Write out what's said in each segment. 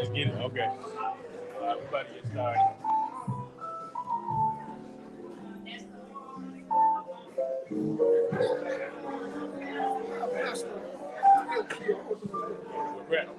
Let's get it. Okay. Everybody get started. We're ready.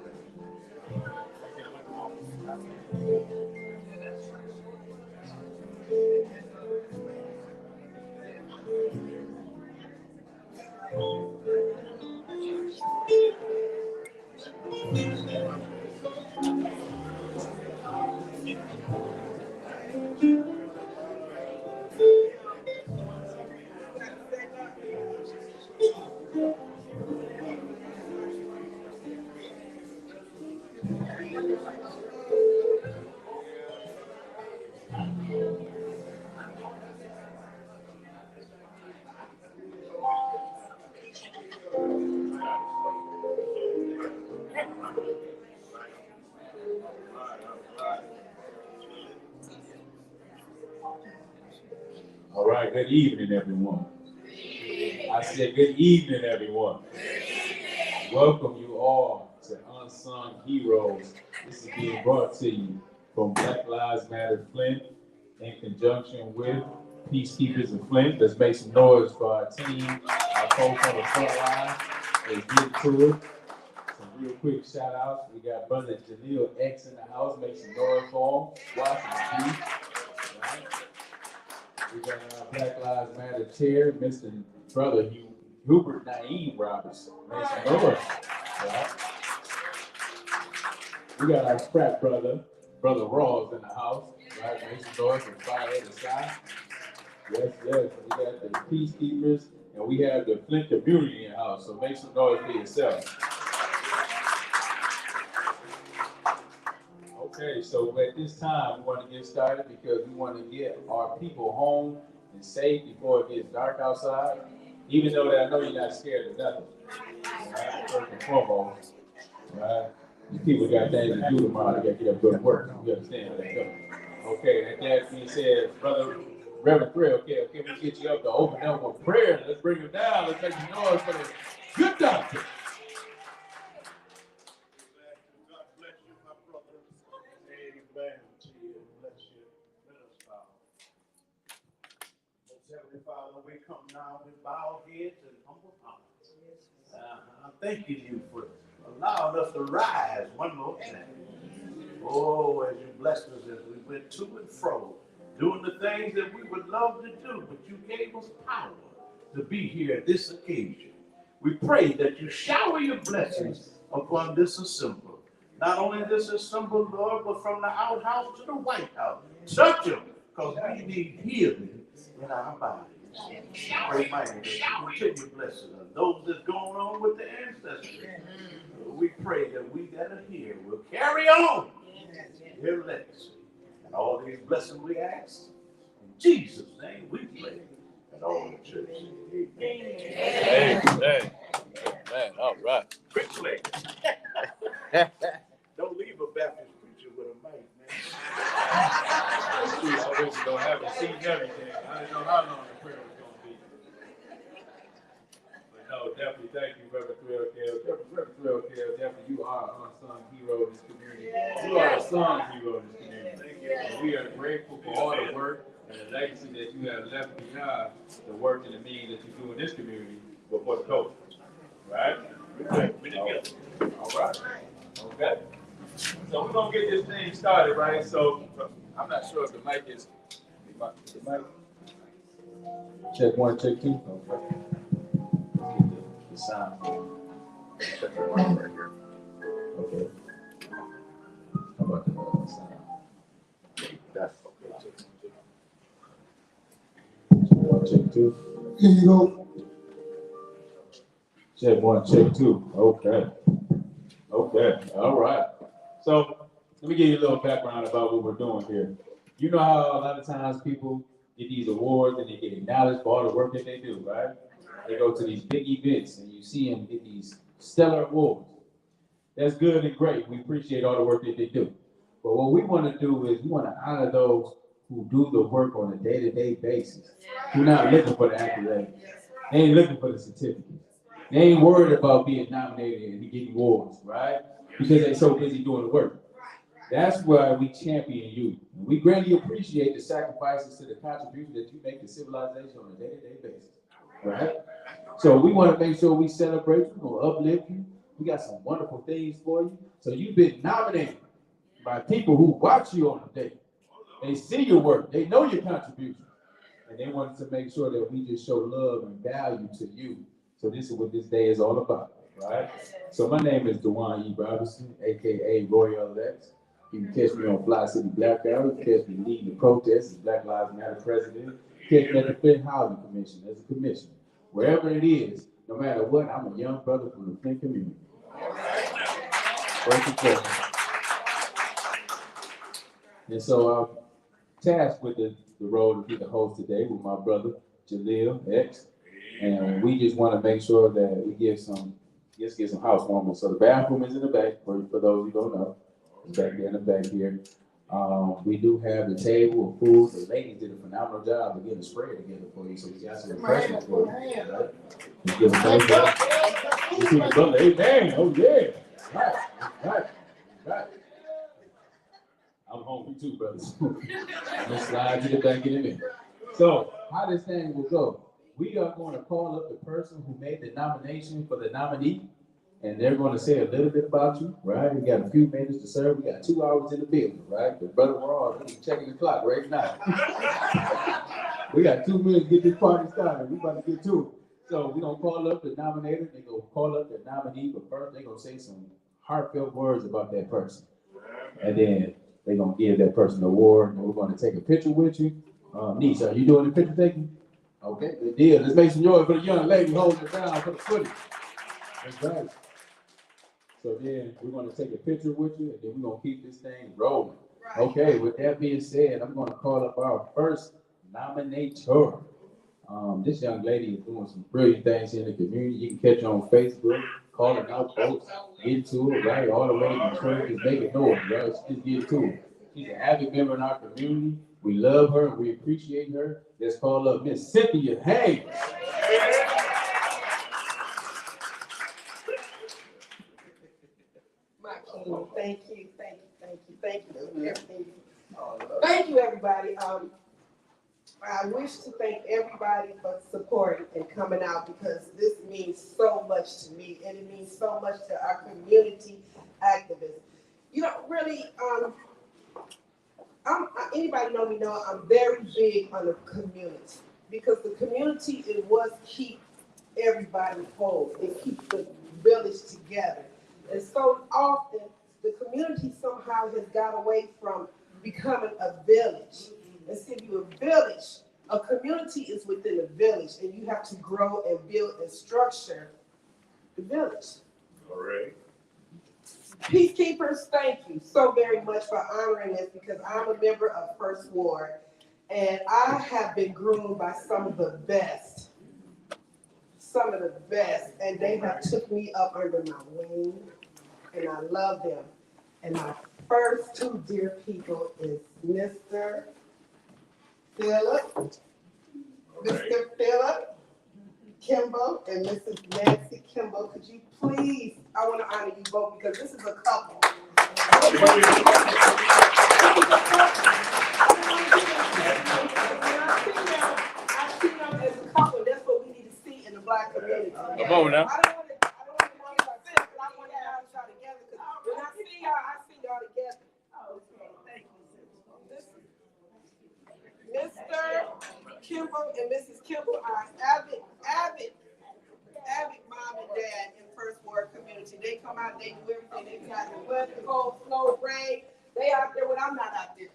All right, good evening, everyone. I said good evening, everyone. Welcome you all to Unsung Heroes. This is being brought to you from Black Lives Matter Flint in conjunction with Peacekeepers of Flint. Let's make some noise for our team, our folks on the front line. Let's get to it. Some real quick shout outs. We got brother Royale X in the house. Make some noise for him. Washington, D.C. Right? We got our Black Lives Matter chair, Mr. Brother Hubert Naeem Robertson. Make some noise. Right? We got our frat brother Rawls in the house. Right? Make some noise from fire to side. Yes. We got the Peacekeepers, and we have the Flint community in the house. So make some noise for yourself. Okay, so at this time, we want to get started because we want to get our people home and safe before it gets dark outside. Even though that I know you're not scared of nothing. Right? First and foremost, right? These people got things to do tomorrow. They got to get up and go to work. You understand how that goes? Okay, and that being said, Brother Reverend Prayer, okay, we get you up to open up with prayer. Let's bring him down. Let's make some noise for the good doctor. Father, we come now with bowed heads and humble hearts. I'm thanking you for allowing us to rise one more time. Oh, as you blessed us as we went to and fro, doing the things that we would love to do, but you gave us power to be here at this occasion. We pray that you shower your blessings upon this assembly. Not only this assembly, Lord, but from the outhouse to the White House. Touch them, because we need healing in our bodies. Pray mighty that you continue blessing us. Those that's going on with the ancestors, we pray that we that are here will carry on their legacy. And all these blessings we ask, in Jesus' name we pray. And all the church say, Amen. All right. Quickly. Don't leave a Baptist preacher with a mic, man. I always don't have to see everything. I didn't know how long the prayer was going to be. But no, definitely thank you, Reverend Royale. Definitely you are an unsung hero in this community. You are a sung hero in this community. Thank you. And we are grateful for all the work and the legacy that you have left behind, the work and the means that you do in this community before the COVID. Right? We together. All right. Okay. So we're gonna get this thing started, right? So I'm not sure if the mic is the mic. Check 1, check 2. Okay. Let's get the sound. Check the mic right here. Okay. How about the sound? That's okay. Check 1, check 2. Here you go. Check 1, check 2. Okay. All right. So let me give you a little background about what we're doing here. You know how a lot of times people get these awards and they get acknowledged for all the work that they do, right? They go to these big events and you see them get these stellar awards. That's good and great. We appreciate all the work that they do. But what we want to do is we want to honor those who do the work on a day-to-day basis. Who not looking for the accolades. They ain't looking for the certificates. They ain't worried about being nominated and getting awards, right? Because they're so busy doing the work. That's why we champion you. We greatly appreciate the sacrifices to the contribution that you make to civilization on a day-to-day basis. Right? So we want to make sure we celebrate you, we're gonna uplift you. We got some wonderful things for you. So you've been nominated by people who watch you on the day. They see your work, they know your contribution, and they wanted to make sure that we just show love and value to you. So this is what this day is all about, right? So my name is Dewan E. Robinson, aka Royale X. You can catch me on Fli-City Blackout. You can catch me leading the protests as Black Lives Matter president. Catch me at the Flint Housing Commission as a commissioner. Wherever it is, no matter what, I'm a young brother from the Flint community. First and foremost. And so I'm tasked with the role to be the host today with my brother, Jaleel X. And we just want to make sure that we get some housewarming. So the bathroom is in the back, for those who don't know. It's back there in the back here. We do have the table of food. The ladies did a phenomenal job of getting a spread together for you. So we got some refreshments for you. Right? You give them thanks. You see the brother, amen. Oh yeah. Right. I'm hungry too, brothers. I'm gonna slide to the back in a minute. So how this thing will go? We are going to call up the person who made the nomination for the nominee, and they're going to say a little bit about you, right? We got a few minutes to serve. We got 2 hours in the building, right? But brother, we're all checking the clock right now. We got 2 minutes to get this party started. We about to get to it. So we're gonna call up the nominator. They're gonna call up the nominee, but first they're gonna say some heartfelt words about that person, and then they're gonna give that person an award. And we're gonna take a picture with you. Nisha, are you doing the picture taking? Okay, good deal. Let's make some noise for the young lady holding it down for the footage. That's right. So then we're going to take a picture with you, and then we're going to keep this thing rolling. Okay, with that being said, I'm going to call up our first nominator. This young lady is doing some brilliant things in the community. You can catch her on Facebook, calling out folks, get to it, right? All the way to church, just make it noise, right? Just get to it. She's an avid member in our community. We love her, we appreciate her. Let's call up Miss Cynthia Hayes. My king, thank you for everything. Thank you, everybody. I wish to thank everybody for supporting and coming out, because this means so much to me, and it means so much to our community activists. You know, really, anybody know me know I'm very big on the community, because the community is what keeps everybody whole. It keeps the village together. And so often the community somehow has got away from becoming a village. Instead of a village, a community is within a village, and you have to grow and build and structure the village. All right. Peacekeepers, thank you so very much for honoring this, because I'm a member of First Ward, and I have been groomed by some of the best, and they have took me up under my wing, and I love them. And my first 2 dear people is Mr. Philip Kimball and Mrs. Nancy Kimball. Could you please, I want to honor you both, because this is a couple. I see them as a couple. That's what we need to see in the Black community. Come on now. I don't want to get like this, but I want y'all together, because when I see y'all together. Mr. Kimball and Mrs. Kimball are avid mom and dad in First Ward community. They come out, they do everything. They got the mud, the cold, snow, rain. They out there when I'm not out there.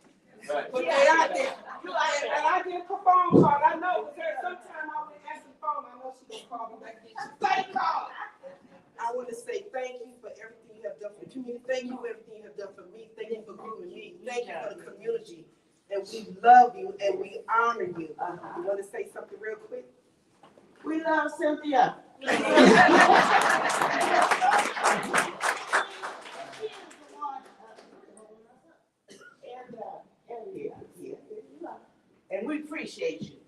Right. But they out there. And I get a phone call. I know, because sometime I would answer the phone. I know she gonna call me back. Thank God. I want to say thank you for everything you have done for the community. Thank you for everything you have done for me. Thank you for grooming me. Thank you for the community. And we love you and we honor you. You want to say something real quick? We love Cynthia. And we appreciate you.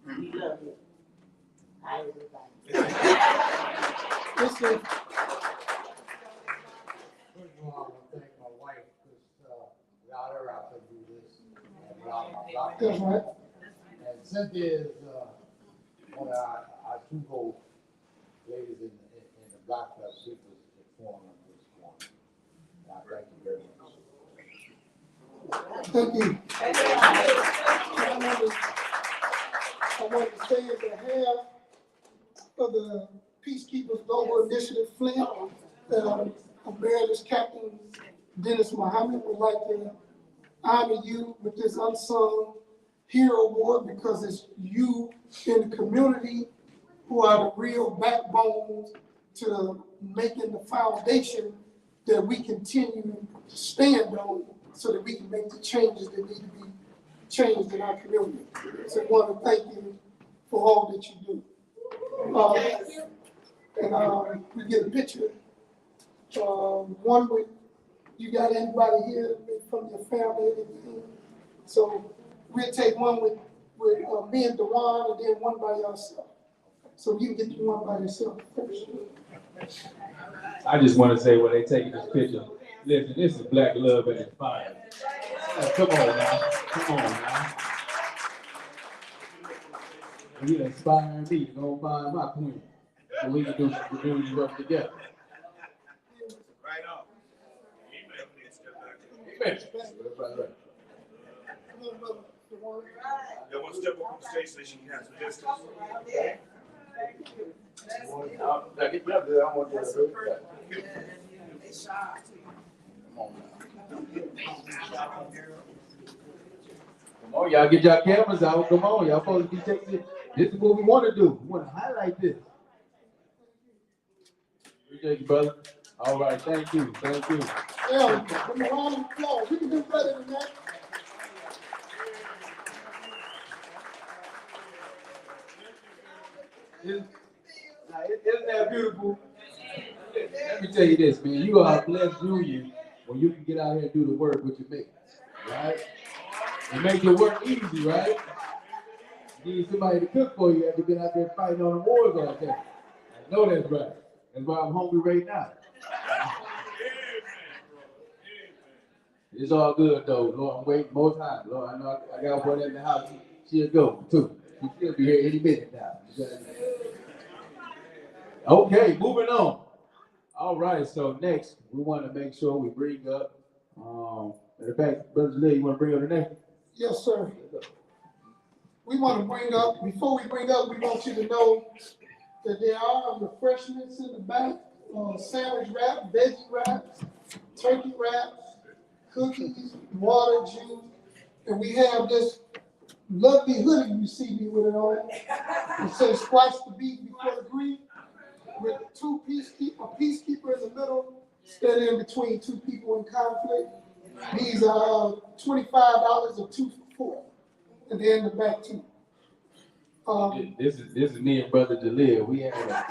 We love you. Hi, everybody. First of all, I want to thank my wife, because That's right. And Cynthia is one of our two ladies in the Black Club. She was informed of this morning. And I thank you very much. Thank you. I want to say on behalf of the Peacekeepers Global Initiative Flint, Emeritus Captain Dennis Muhammad would like to honor you with this Unsung Hero Award because it's you in the community who are the real backbones to making the foundation that we continue to stand on so that we can make the changes that need to be changed in our community. So I want to thank you for all that you do. And we get a picture. One with, you got anybody here from your family? So we'll take one with me and Dewan, and then one by yourself. So you can get you one by yourself first. I just want to say when they taking this picture, listen, this is black love at its finest. Come on now, come on now. You inspiring me to go find my queen, so we can do some community work together. Right on. Amen. Come on, brother. Dewan. Y'all want to step up on the stage so she can have some distance? Now get up there. I want you to do it. They shy. Come on, y'all get your cameras out. Come on, y'all supposed to be taking this is what we want to do. We want to highlight this. Appreciate you, brother. All right, thank you, thank you. Yeah, come on, round of applause. We can do better than that. Isn't that beautiful? Let me tell you this, man. You are a blessed union when you can get out here and do the work with your mates, right? And make your work easy, right? You need somebody to cook for you. You have to get out there fighting on the wars all day. I know that's right. That's why I'm hungry right now. It's all good though, Lord. I'm waiting more time, Lord. I know I got one in the house. She'll go too. She'll be here any minute now. Okay, moving on. All right, so next we want to make sure we bring up. Matter of fact, Brother Lee, you want to bring up the next? Yes, sir. We want to bring up, before we bring up, we want you to know that there are refreshments in the back, sandwich wrap, veggie wraps, turkey wraps, cookies, water, juice, and we have this lovely hoodie you see me with it on. It says "Squash the beef before the grief," with a peacekeeper in the middle, standing in between two people in conflict. These are $25 or 2 for $4, and they're in the back too. This is me and Brother Jalil. We in that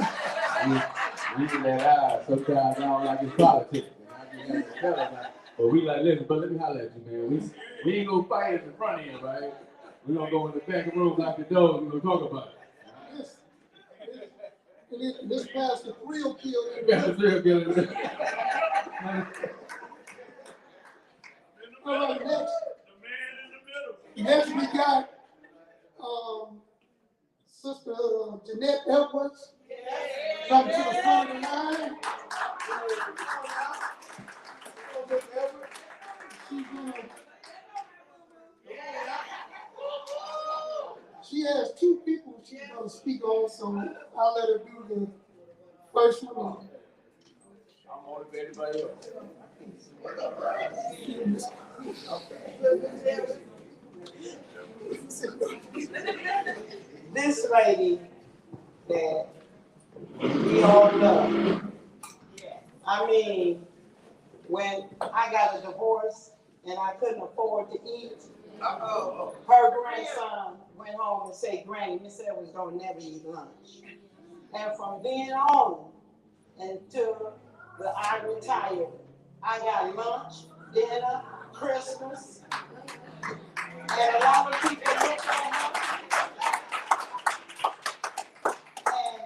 eye. Sometimes I don't like his politics. But we like, listen, but let me holler at you, man. We ain't gonna fight at the front end, right? We gonna go in the back room, lock the door, and we gonna talk about it. This past the thrill kill. That's the thrill killer. All right, next we got Sister Jeanette Edwards come to the front of the line. She has 2 people she's going to speak on, so I'll let her do the first one. I'm motivated by you. This lady that we all love. I mean, when I got a divorce and I couldn't afford to eat, her grandson went home and said, "Granny, Miss Edwards don't never eat lunch." And from then on until I retired, I got lunch, dinner, Christmas, and a lot of people look at her. And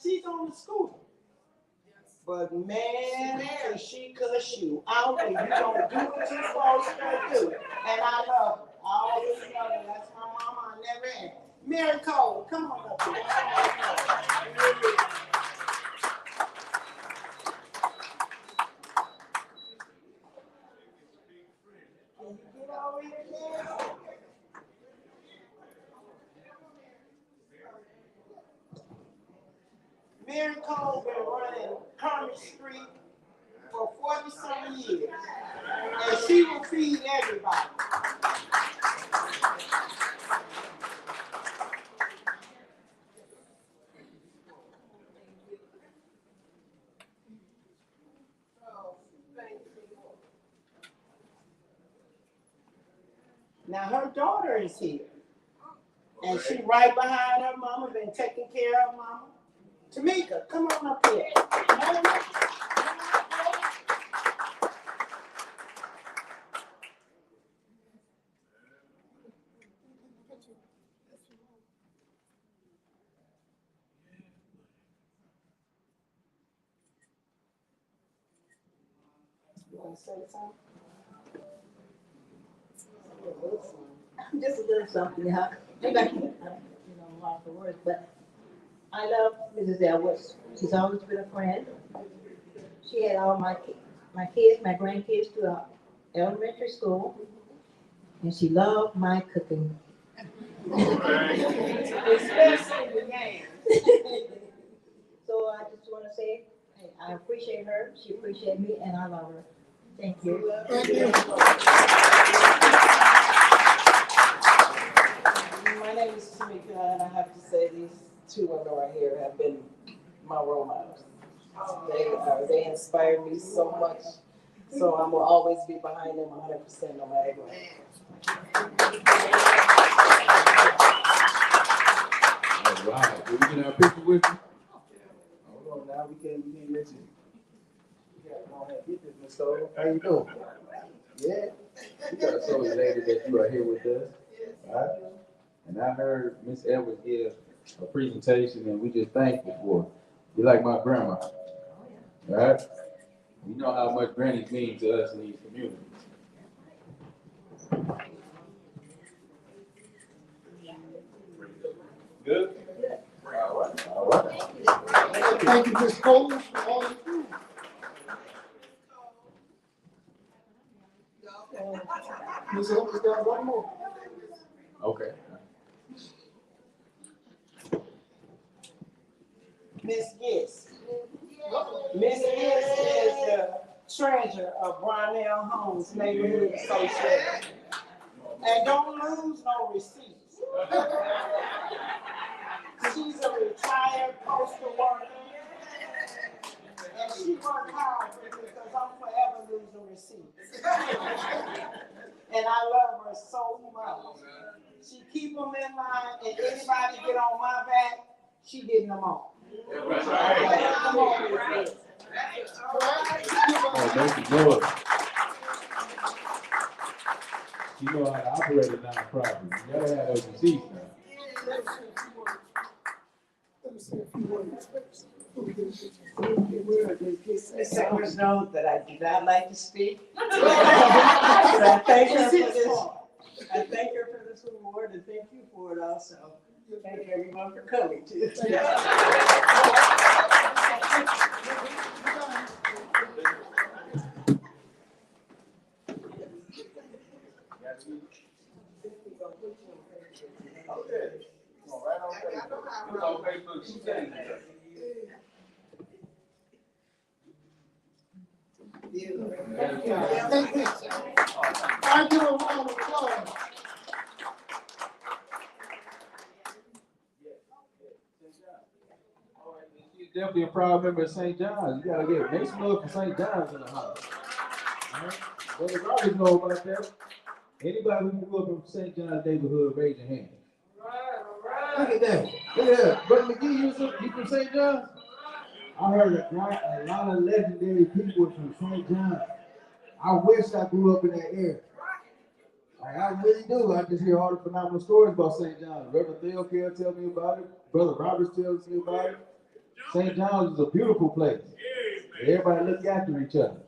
she's on the scooter. But man, can she cuss you out and you don't do what you're supposed to do. And I love her. I always come on up here. Can you get over here, Mary? Mary Cole been running Kermit Street for 40-some years, and she will feed everybody. Now her daughter is here, and she right behind her mama, been taking care of mama. Tamika, come on up here. You want to say something? Just a little something, huh? Maybe I can, lots of words, but I love Mrs. Edwards. She's always been a friend. She had all my kids, my grandkids throughout elementary school, and she loved my cooking. Especially the yams. So I just want to say, I appreciate her, she appreciates me, and I love her. Thank you. My name is Tamika, and I have to say these two women right here have been my role models. They inspire me so much, so I will always be behind them 100% no matter what. All right, can we get our picture with you? Hold on now, we can't let you. Yeah, go ahead, get this, Miss Cole. How you doing? Yeah. We got a soldier lady that you are here with us. Right? And I heard Miss Edwards give a presentation, and we just thank you for it. You're like my grandma. Right? You know how much grannies mean to us in these communities. Good? All right. All right. Thank you, Ms. Cole, for all you do. Ms. Evans got one more. Okay. Miss Giss. Miss Giss is the treasurer of Brownell Homes Neighborhood Association. And don't lose no receipts. She's a retired postal worker. And she worked hard for me because I'm forever losing receipts. And I love her so much. She keep them in line, and anybody get on my back, she getting them on. Come on, Miss Giss. Oh, thank you, Lord. You know how to operate a nonprofit. You gotta have those receipts now. Let me say a few words. Miss Edwards knows that I do not like to speak. But I thank her for this. I thank her for this award, and thank you for it also. Thank everyone for coming too. I give a round of applause. She's definitely a proud member of St. John's. You gotta make some love for St. John's in the house. Right? Brother Roberts know about that. Anybody who grew up in St. John's neighborhood, raise your hand. Look at that. Look at that. Brother McGee, you from St. John's? I heard a lot of legendary people from St. John's. I wish I grew up in that area. Like, I really do. I just hear all the phenomenal stories about St. John's. Reverend Theo Care tell me about it. Brother Roberts tells me about it. St. John's is a beautiful place. Everybody look after each other.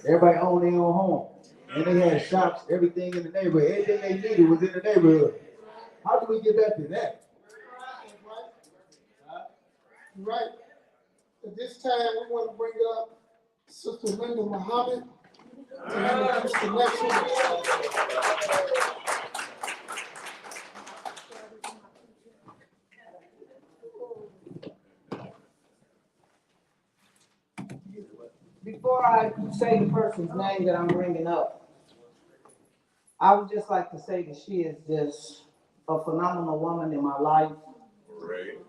Everybody own their own home. And they had shops, everything in the neighborhood. Everything they needed was in the neighborhood. How do we get back to that? Right. At this time, we want to bring up Sister Linda Muhammad to introduce the next one. Before I say the person's name that I'm bringing up, I would just like to say that she is just a phenomenal woman in my life. Right.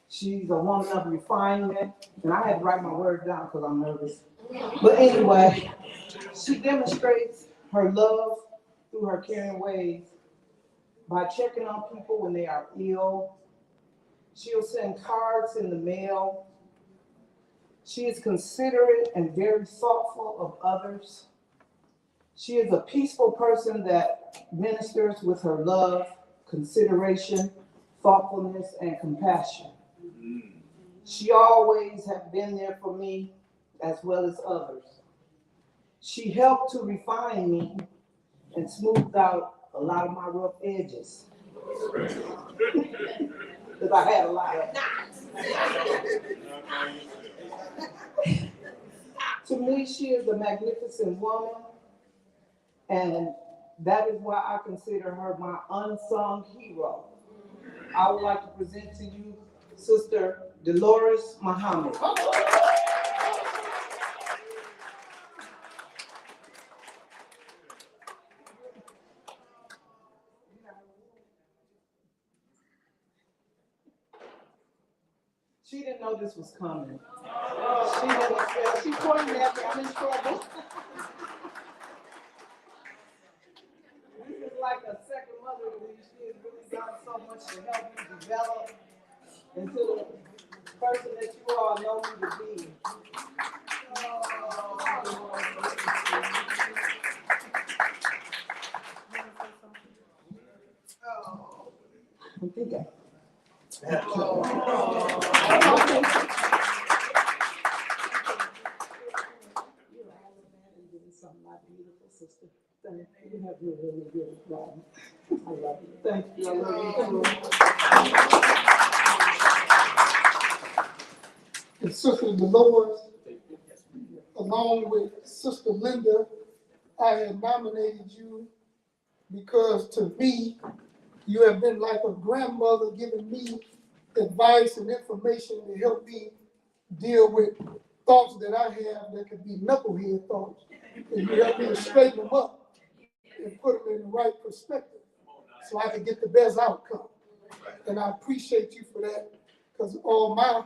She's a woman of refinement, and I had to write my words down because I'm nervous. But anyway, she demonstrates her love through her caring ways by checking on people when they are ill. She'll send cards in the mail. She is considerate and very thoughtful of others. She is a peaceful person that ministers with her love, consideration, thoughtfulness, and compassion. She always has been there for me as well as others. She helped to refine me and smoothed out a lot of my rough edges. Because I had a lot of them. To me, she is a magnificent woman, and that is why I consider her my unsung hero. I would like to present to you Sister Dolores Muhammad. She didn't know this was coming. She didn't expect. She pointed at me. I'm in trouble. This is like a second mother to me. She has really done so much to help me develop into the person that you all know me to be. I'm thinking. My beautiful sister. Thank you. You have a really good job. I love you. Thank you. I love you too. And Sister Dolores, along with Sister Linda, I have nominated you because to me, you have been like a grandmother giving me advice and information to help me deal with thoughts that I have that could be knucklehead thoughts. And you help me to straighten them up and put them in the right perspective so I can get the best outcome. And I appreciate you for that because all my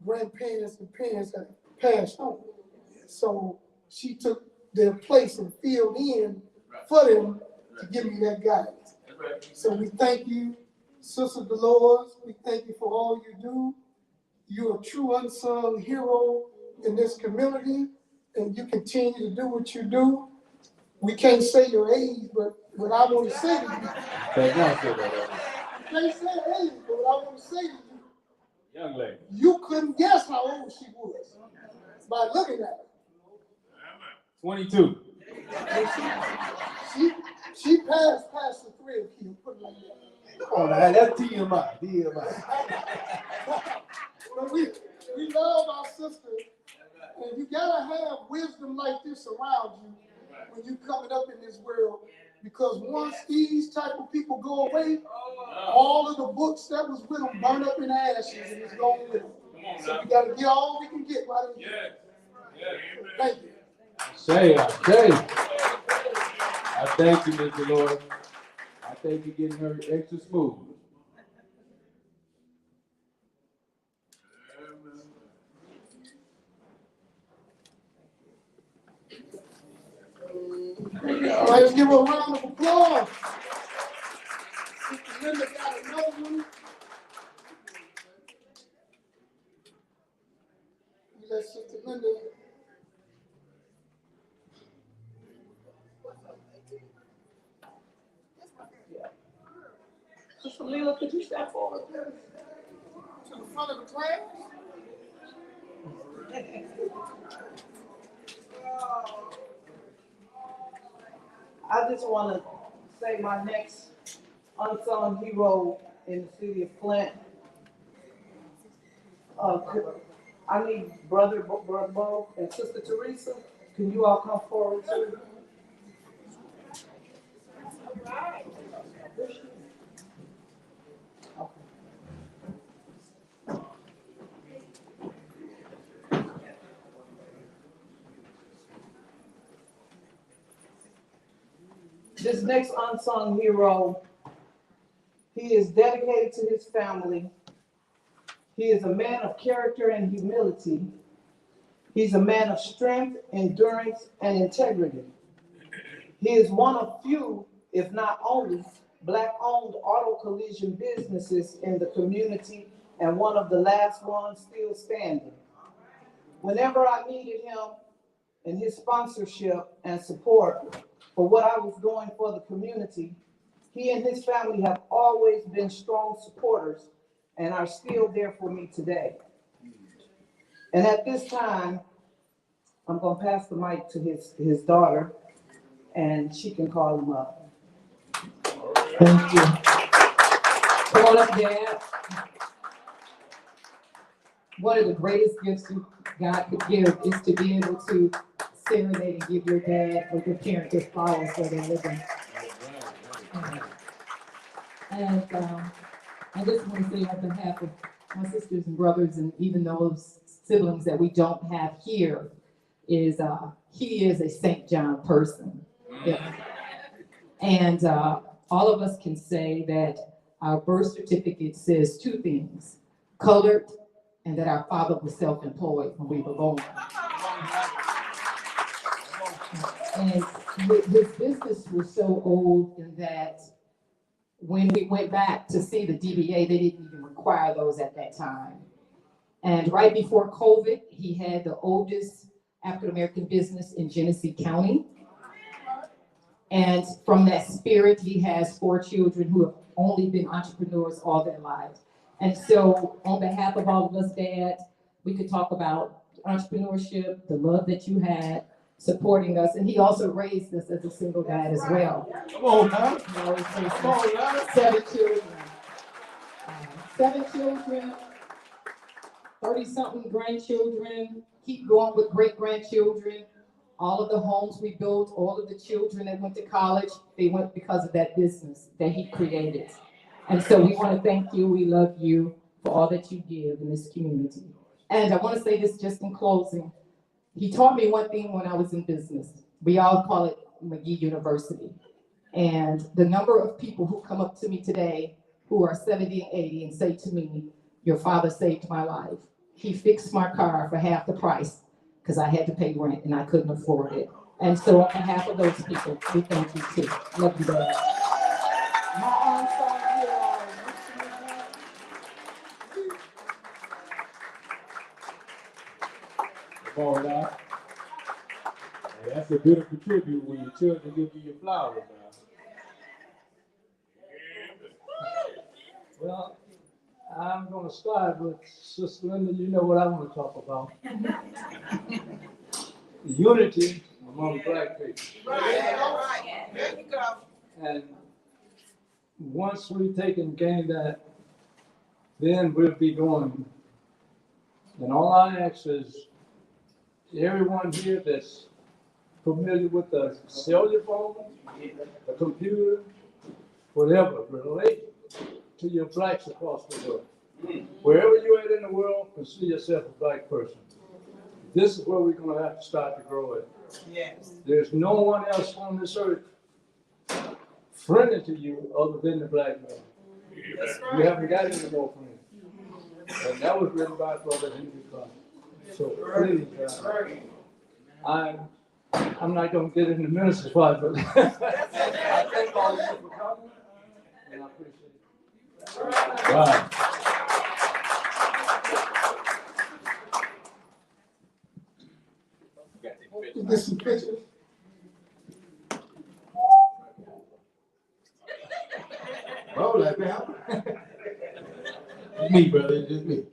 grandparents and parents have passed on. So she took their place and filled in for them to give me that guidance. So we thank you, Sister Dolores. We thank you for all you do. You're a true unsung hero in this community, and you continue to do what you do. We can't say your age, but what I want to say to you. They won't say that. You can't say her age, but what I want to say to you. Young lady. You couldn't guess how old she was by looking at her. 22. She passed past the 3 of you, put it like that. Come on now, that's TMI. But we love our sister, and you gotta have wisdom like this around you when you coming up in this world, because once these type of people go away, all of the books that was with them burn up in ashes and it's gone with them. So we gotta get all we can get right in here. Thank you. I thank you, Mr. Lord. I thank you getting her extra smooth. All right, let's give her a round of applause. Sister Linda got another one. We let Sister Linda. Sister Leela, could you step forward? To the front of the class. I just want to say my next unsung hero in the city of Flint I need Brother Bo and Sister Teresa. Can you all come forward too? This next unsung hero, he is dedicated to his family. He is a man of character and humility. He's a man of strength, endurance, and integrity. He is one of few, if not only, Black-owned auto collision businesses in the community and one of the last ones still standing. Whenever I needed him and his sponsorship and support for what I was doing for the community, he and his family have always been strong supporters and are still there for me today. And at this time, I'm gonna pass the mic to his daughter, and she can call him up. Thank you. Come on up, Dad. One of the greatest gifts God could give is to be able to serenade and give your dad or your parent their flowers where they're living. And I just want to say on behalf of my sisters and brothers and even those siblings that we don't have here is he is a St. John person. Yeah. And all of us can say that our birth certificate says two things: colored, and that our father was self-employed when we were born. And his business was so old in that when we went back to see the DBA, they didn't even require those at that time. And right before COVID, he had the oldest African-American business in Genesee County. And from that spirit, he has 4 children who have only been entrepreneurs all their lives. And so on behalf of all of us, Dad, we could talk about entrepreneurship, the love that you had, supporting us. And he also raised us as a single dad as well. Come on, man. Come on, man. 7 children. 7 children, 30-something grandchildren, keep going with great-grandchildren. All of the homes we built, all of the children that went to college, they went because of that business that he created. And so we want to thank you. We love you for all that you give in this community. And I want to say this just in closing. He taught me one thing when I was in business. We all call it McGee University. And the number of people who come up to me today who are 70 and 80 and say to me, "Your father saved my life. He fixed my car for half the price because I had to pay rent and I couldn't afford it." And so on behalf of those people, we thank you too. Love you, Dad. Come on now. Hey, that's a beautiful tribute when your children give you your flowers, man. Well, I'm going to start with Sister Linda. You know what I want to talk about. Unity among Black people. Right, all right. There you go. And once we take and gain that, then we'll be going. And all I ask is everyone here that's familiar with the cellular phone, the computer, whatever, relate to your blacks across the world. Wherever you're at in the world, consider yourself a black person. This is where we're going to have to start to grow it. Yes. There's no one else on this earth friendly to you other than the black man. That's You right. haven't got any more friends. And that was written by Brother Henry Clark. So please, I'm not going to get in the minister's part, but I thank all of you for coming, and I appreciate it. Wow. Is this some pictures? Roll that, man. It's me, brother. It's just me.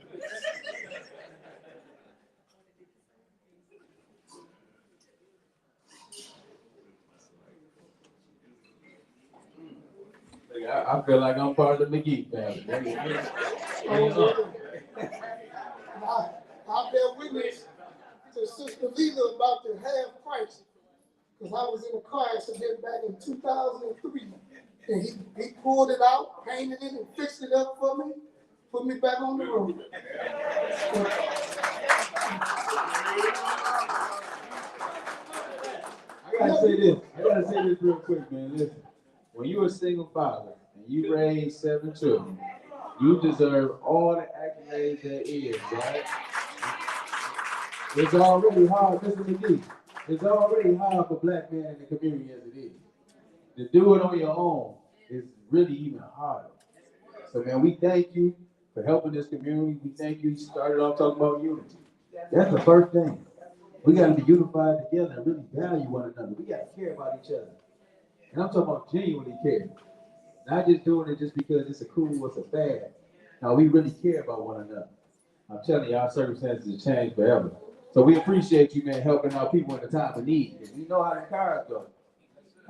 I feel like I'm part of the McGee family. the leader about the half price. Because I was in a car accident back in 2003. And he pulled it out, painted it, and fixed it up for me, put me back on the road. I gotta say this real quick, man. Listen, when you're a single father and you raise 7 children, you deserve all the accolades there is, right? It's already hard, listen to me. It's already hard for black men in the community as it is. To do it on your own is really even harder. So, man, we thank you for helping this community. We thank you. You started off talking about unity. That's the first thing. We got to be unified together and really value one another. We got to care about each other. And I'm talking about genuinely care. Not just doing it just because it's a cool, it's a fad. No, we really care about one another. I'm telling you, our circumstances have changed forever. So we appreciate you, man, helping our people in the time of need. And you know how the cars go.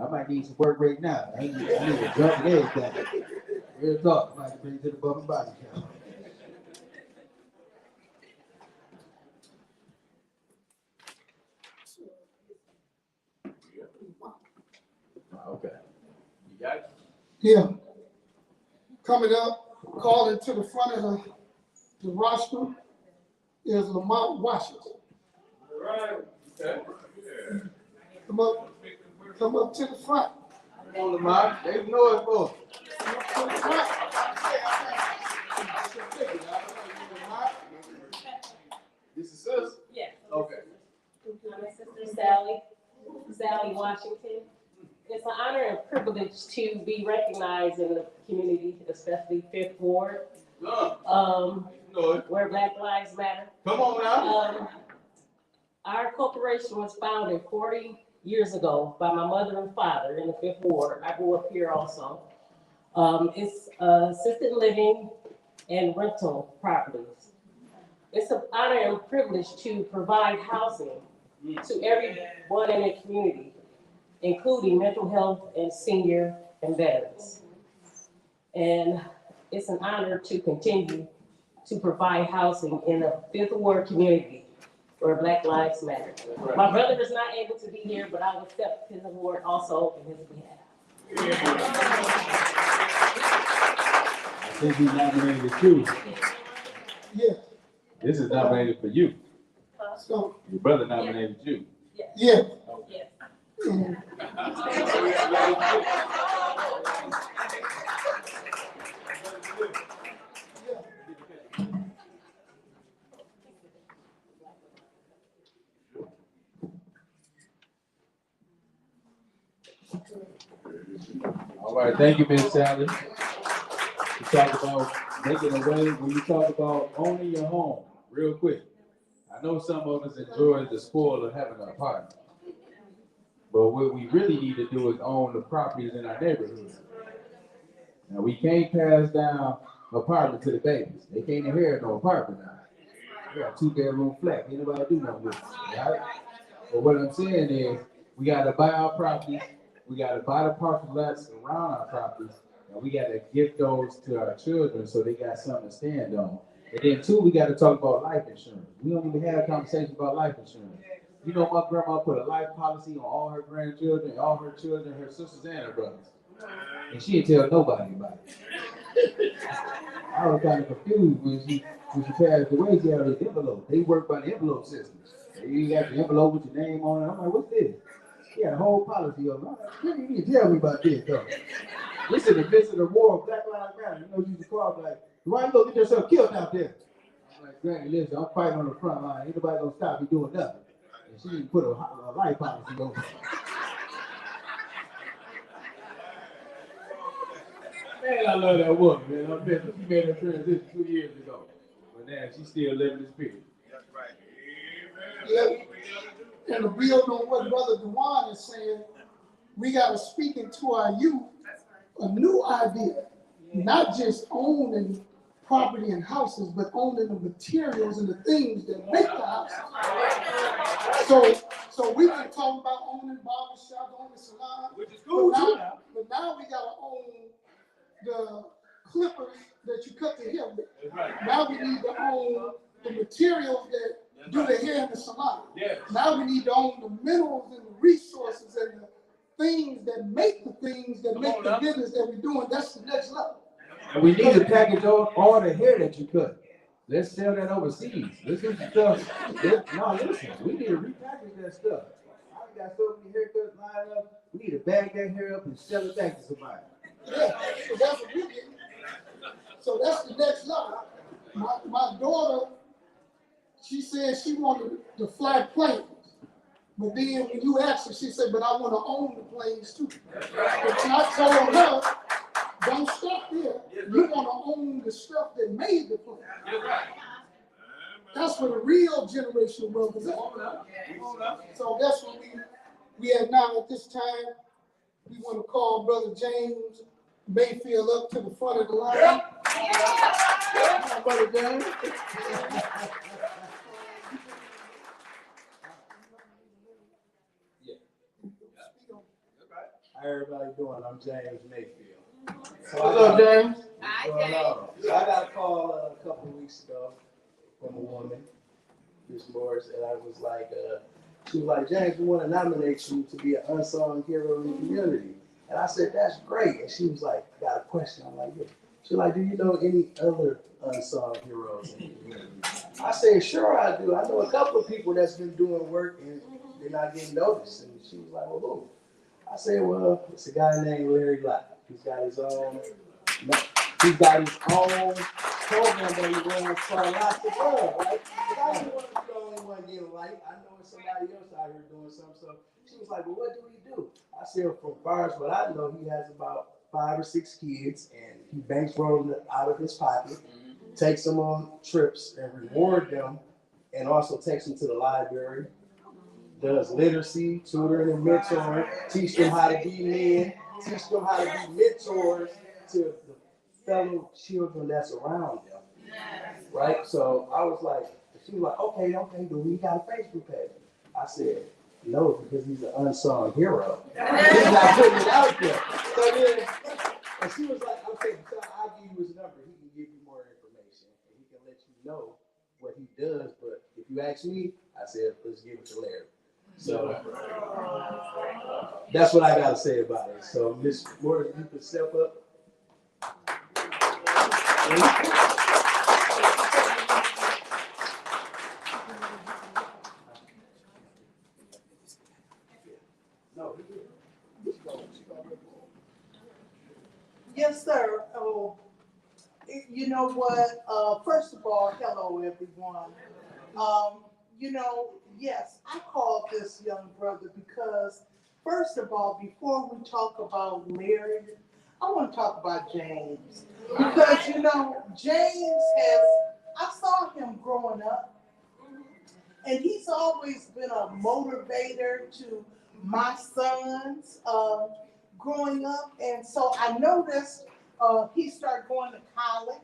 I might need some work right now. I need a jump and everything. Real talk. I might bring it to the bubble body count. Okay. You got it? Yeah. Coming up, calling to the front of the roster is Lamont Washington. All right. Okay. Come up to the front. Come on, Lamont. They know it for. Come up to the front. This is sis? Yes. Okay. I'm my sister Sally Washington. It's an honor and privilege to be recognized in the community, especially Fifth Ward, where Black Lives Matter. Come on now. Our corporation was founded 40 years ago by my mother and father in the Fifth Ward. I grew up here also. It's assisted living and rental properties. It's an honor and privilege to provide housing to everyone in the community, including mental health and senior and veterans. And it's an honor to continue to provide housing in the Fifth Ward community where Black Lives Matter. My brother is not able to be here, but I will step his award also in his behalf. I think he nominated you. Yeah. This is nominated for you. So, Your brother nominated you. yeah. Yes. All right, thank you, Miss Sally. You talk about making a way when you talk about owning your home, real quick. I know some of us enjoy the spoil of having an apartment. But what we really need to do is own the properties in our neighborhood. Now, we can't pass down apartment to the babies. They can't inherit no apartment now. We got 2-bedroom flat. Ain't nobody do nothing with it, right? But what I'm saying is, we gotta buy our properties. We gotta buy the parcel lots around our properties. And we gotta give those to our children so they got something to stand on. And then 2, we gotta talk about life insurance. We don't even have conversations about life insurance. You know, my grandma put a life policy on all her grandchildren, all her children, her sisters, and her brothers. And she didn't tell nobody about it. I was kind of confused when she passed away. She had this envelope. They work by the envelope system. You got the envelope with your name on it. I'm like, what's this? She had a whole policy on it. You didn't even tell me about this, though. This is the midst of the war of Black Lives Matter. You know, you just call like, why you go get yourself killed out there? I'm like, Granny, listen, I'm fighting on the front line. Ain't nobody gonna stop me doing nothing. And she didn't put a life policy on it. Man, I love that woman, man. I bet she made her transition 2 years ago. But now she's still living the spirit. That's right. Yeah. And to build on what Brother Dewan is saying, we got to speak into our youth a new idea, not just owning property and houses, but owning the materials and the things that make the house. So we've been talking about owning barbershops, owning salons, which is cool but now we got to own the clippers that you cut the hair with. Now we need to own the materials that do the hair in the salon. Yes. Now we need to own the minerals and the resources and the things that make the things that make the business that we're doing. That's the next level. And we need to package all the hair that you cut. Let's sell that overseas. This is the stuff. No, listen, we need to repackage that stuff. I got so many haircuts lined up. We need to bag that hair up and sell it back to somebody. Yeah, so that's what we did. So that's the next level. My daughter, she said she wanted to fly planes. But then when you asked her, she said, but I want to own the planes too. And I told her, don't stop there. You want to own the stuff that made the plane. That's where the real generational wealth is at. So that's what we have now at this time. We want to call Brother James Mayfield up to the front of the line. Brother James. How everybody doing? I'm James Mayfield. What's up, James? So I got a call a couple of weeks ago from a woman, Miss Morris, and I was like, she was like, James, we want to nominate you to be an unsung hero in the community. And I said, that's great. And she was like, got a question. I'm like, yeah. She was like, do you know any other unsung heroes in the community? I said, sure I do. I know a couple of people that's been doing work and they're not getting noticed. And she was like, well, who? I said, well, it's a guy named Larry Black. He's got his own program that he runs for lots of fun, right? But I didn't want to be the only one getting light. I know it's somebody else out here doing something. So she was like, well, what do he do? I said, from far as what I know, he has about 5 or 6 kids, and he bankrolls them out of his pocket, takes them on trips and reward them, and also takes them to the library, does literacy, tutoring and mentoring, teach them how to be men, teach them how to be mentors to the fellow children that's around them, right? So I was like, she was like, okay, do we got a Facebook page? I said, no, because he's an unsung hero. He's not putting it out there. So then, and she was like, okay, so I'll give you his number. He can give you more information, and he can let you know what he does. But if you ask me, I said, let's give it to Larry. So that's what I got to say about it. So Ms. Morris, you can step up. Yes, sir. Oh, you know what? First of all, hello, everyone. Yes, I called this young brother because, first of all, before we talk about Larry, I want to talk about James. Because, James I saw him growing up, and he's always been a motivator to my sons growing up. And so I noticed he started going to college.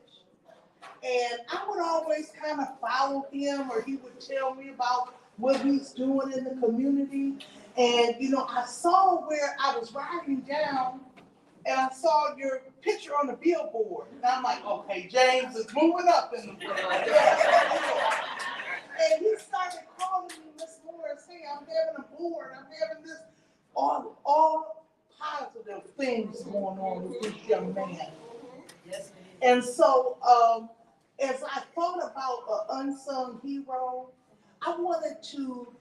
And I would always kind of follow him, or he would tell me about what he's doing in the community. And, I saw where I was riding down and I saw your picture on the billboard. And I'm like, okay, James is moving up in the world. And he started calling me, Miss Morris, hey, I'm having a board, I'm having this, all positive things going on with this young man. Yes. And so, as I thought about an unsung hero, I wanted to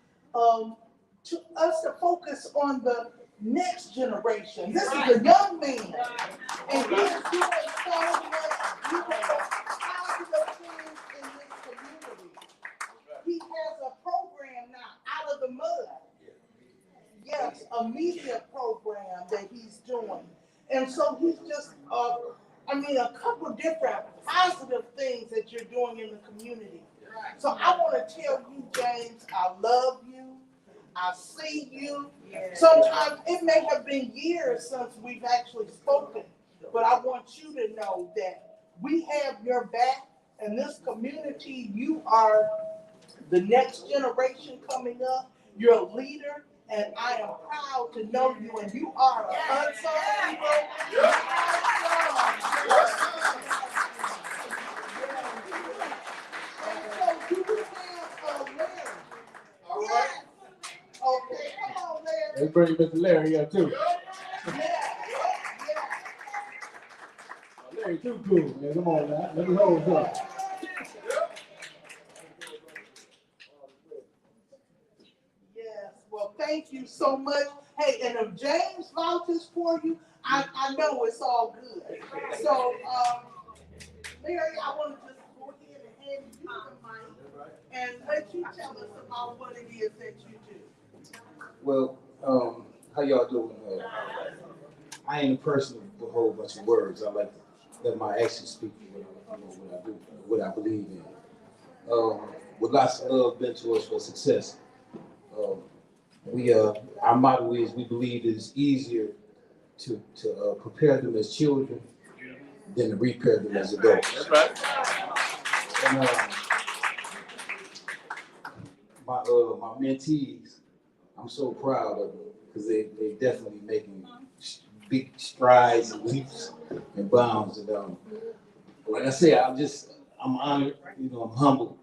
us to focus on the next generation. This is a young man, and he is doing so much positive things in this community. He has a program now, Out of the Mud. Yes, a media program that he's doing. And so he's just, a couple different positive things that you're doing in the community. So I want to tell you, James, I love you. I see you. Sometimes it may have been years since we've actually spoken, but I want you to know that we have your back. In this community, you are the next generation coming up. You're a leader, and I am proud to know you, and you are an unsung hero. And so you have Larry. bring Mr. Larry up too. Larry too cool, man. Come on now. Let me hold up. Yes, well, thank you so much. Hey, and if James vouches for you, I know it's all good. So, Larry, I want to just go ahead and hand you the mic and let you tell us about what it is that you do. Well, how y'all doing? I ain't a person with a whole bunch of words. I like to let my actions speak for what I do, what I believe in. With lots of love, mentors for success. Our motto is we believe it is easier to prepare them as children than to repair them as adults. That's right. And, my mentees, I'm so proud of them because they definitely making big strides and leaps and bounds. And like I say, I'm honored, I'm humbled,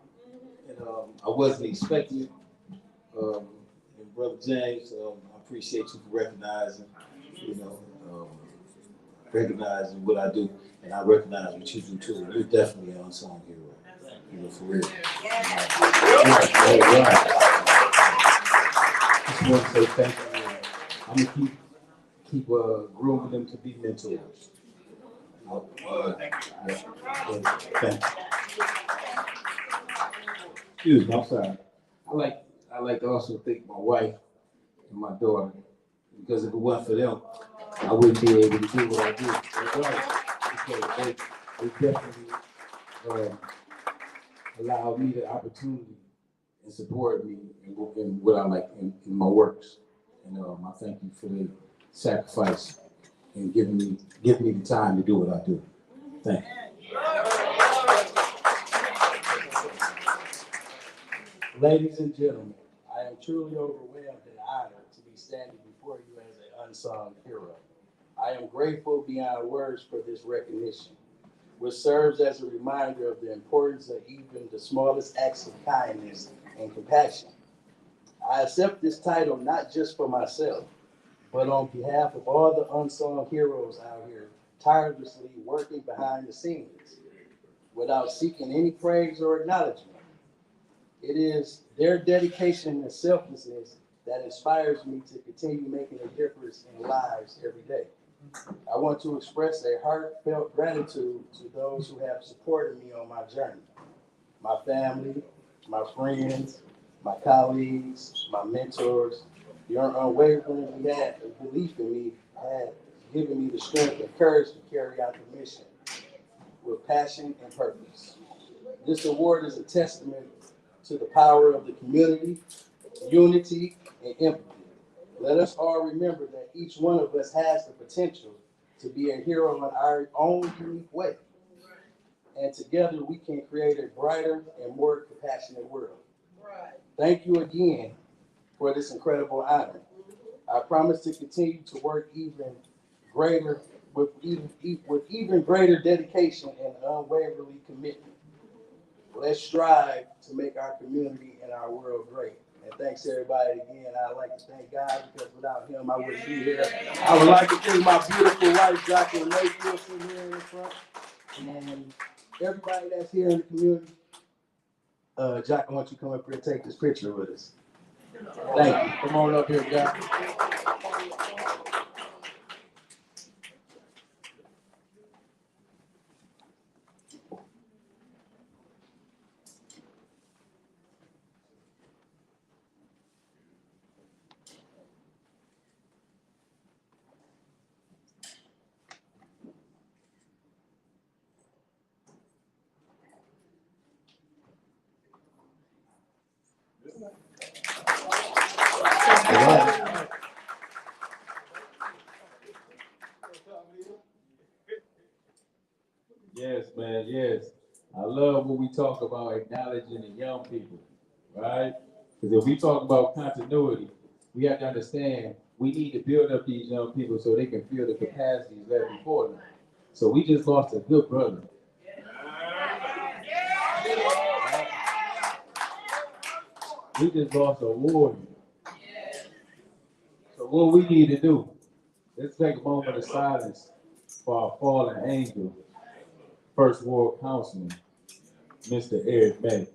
and I wasn't expecting it. And Brother James, I appreciate you for recognizing, recognizing what I do, and I recognize what you do too. You're definitely an unsung hero, for real. Just want to say thank you. I'm gonna keep grooming them to be mentors. Thank you. Excuse me, I'm sorry. I like to also thank my wife and my daughter, because if it wasn't for them, I wouldn't be able to do what I do. Because they definitely allowed me the opportunity and supported me in what I like in my works. And I thank you for the sacrifice and giving me the time to do what I do. Thank you. Ladies and gentlemen, I am truly overwhelmed and honored to be standing before you as an unsung hero. I am grateful beyond words for this recognition, which serves as a reminder of the importance of even the smallest acts of kindness and compassion. I accept this title not just for myself, but on behalf of all the unsung heroes out here tirelessly working behind the scenes without seeking any praise or acknowledgement. It is their dedication and selflessness that inspires me to continue making a difference in lives every day. I want to express a heartfelt gratitude to those who have supported me on my journey. My family, my friends, my colleagues, my mentors. Your unwavering belief in me has given me the strength and courage to carry out the mission with passion and purpose. This award is a testament to the power of the community, unity, and empathy. Let us all remember that each one of us has the potential to be a hero in our own unique way. And together we can create a brighter and more compassionate world. Thank you again for this incredible honor. I promise to continue to work with even greater dedication and unwavering commitment. Let's strive to make our community and our world great. And thanks everybody again. I'd like to thank God, because without him I wouldn't be here. I would like to thank my beautiful wife, Dr. Mayfield, sitting here in the front, and everybody that's here in the community. Jack, I want you to come up here and take this picture with us. Thank you. Come on up here, Jack. Yes, man, yes. I love when we talk about acknowledging the young people, right? Because if we talk about continuity, we have to understand we need to build up these young people so they can feel the capacities that are before them. So we just lost a good brother. We just lost a warrior. So what we need to do, let's take a moment of silence for our fallen angel, First World Councilman, Mr. Eric May.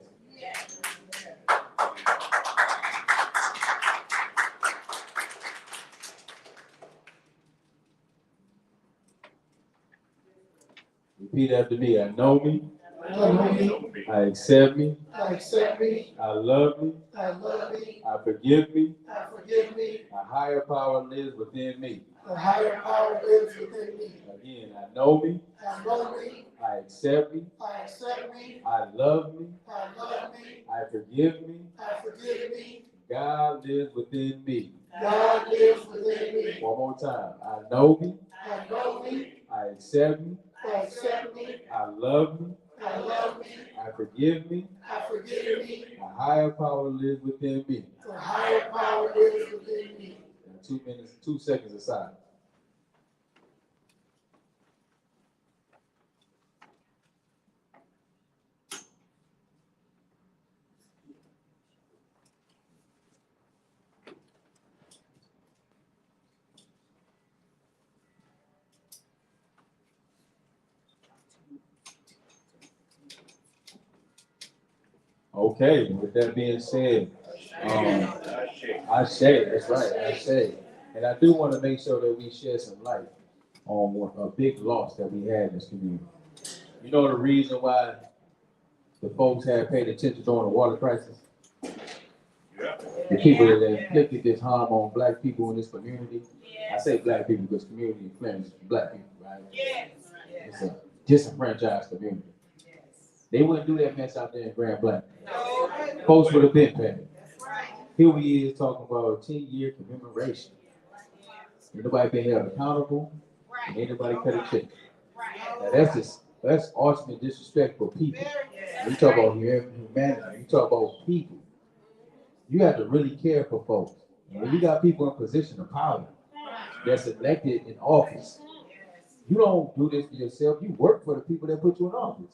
Repeat after me. I know me. I know me. I accept me. I accept me. I love me. I love me. I forgive me. I forgive me. A higher power lives within me. The higher power lives within me. Again, I know me. I know me. I accept me. I accept me. I love me. I love me. I forgive me. I forgive me. God lives within me. God lives within me. One more time. I know me. I know me. I accept me. I accept me. I love me. I love me. I forgive me. I forgive me. A higher power lives within me. The higher power lives within me. Now 2 minutes, 2 seconds of silence. Okay, with that being said, I say, that's right, I say. And I do want to make sure that we shed some light on a big loss that we had in this community. You know the reason why the folks had paid attention during the water crisis? The people that inflicted this harm on black people in this community. I say black people because community in Flint is black people, right? It's a disenfranchised community. They wouldn't do that mess out there in Grand Blanc. Folks would have been paid. Here we is talking about a 10-year commemoration. Ain't nobody been held accountable. Ain't nobody cut a check. Now that's ultimate disrespect for people. When you talk about humanity, you talk about people. You have to really care for folks. And when you got people in position of power that's elected in office, you don't do this for yourself. You work for the people that put you in office.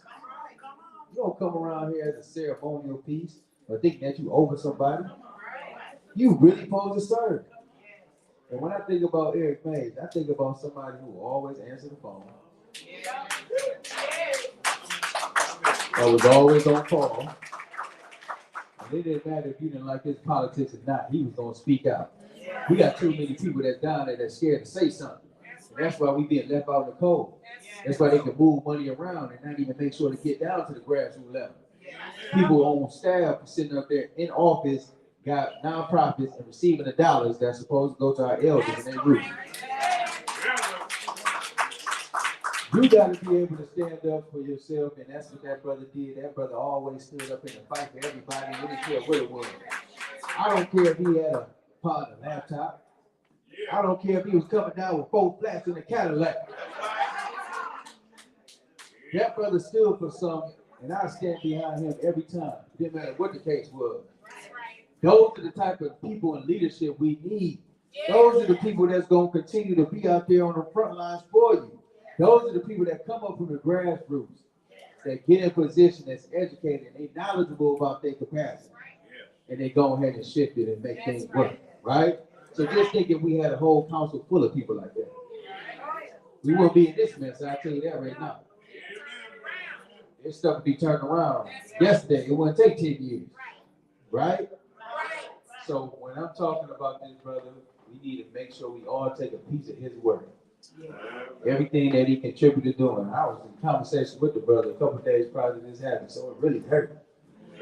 You don't come around here as a ceremonial piece or thinking that you over somebody. You really supposed to serve. And when I think about Eric Mays, I think about somebody who always answered the phone. That was always on call. And it didn't matter if you didn't like his politics or not, he was gonna speak out. We got too many people that's down there that's scared to say something. And that's why we being left out in the cold. That's why they can move money around and not even make sure to get down to the grassroots level. People on staff sitting up there in office got nonprofits and receiving the dollars that's supposed to go to our elders and their group. You got to be able to stand up for yourself, and that's what that brother did. That brother always stood up in the fight for everybody. He didn't care what it was. I don't care if he had a partner laptop. I don't care if he was coming down with 4 flats in a Cadillac. That brother stood for something, and I stand behind him every time. It didn't matter what the case was. Those are the type of people in leadership we need. Those are the people that's going to continue to be out there on the front lines for you. Those are the people that come up from the grassroots, that get in position, that's educated, and they knowledgeable about their capacity. And they go ahead and shift it and make things work, right? So just think if we had a whole council full of people like that. We wouldn't be in this mess, I'll tell you that right now. This stuff would be turned around yesterday. It wouldn't take 10 years, right? So when I'm talking about this brother, we need to make sure we all take a piece of his work. Everything that he contributed doing. I was in conversation with the brother a couple of days prior to this happening, so it really hurt.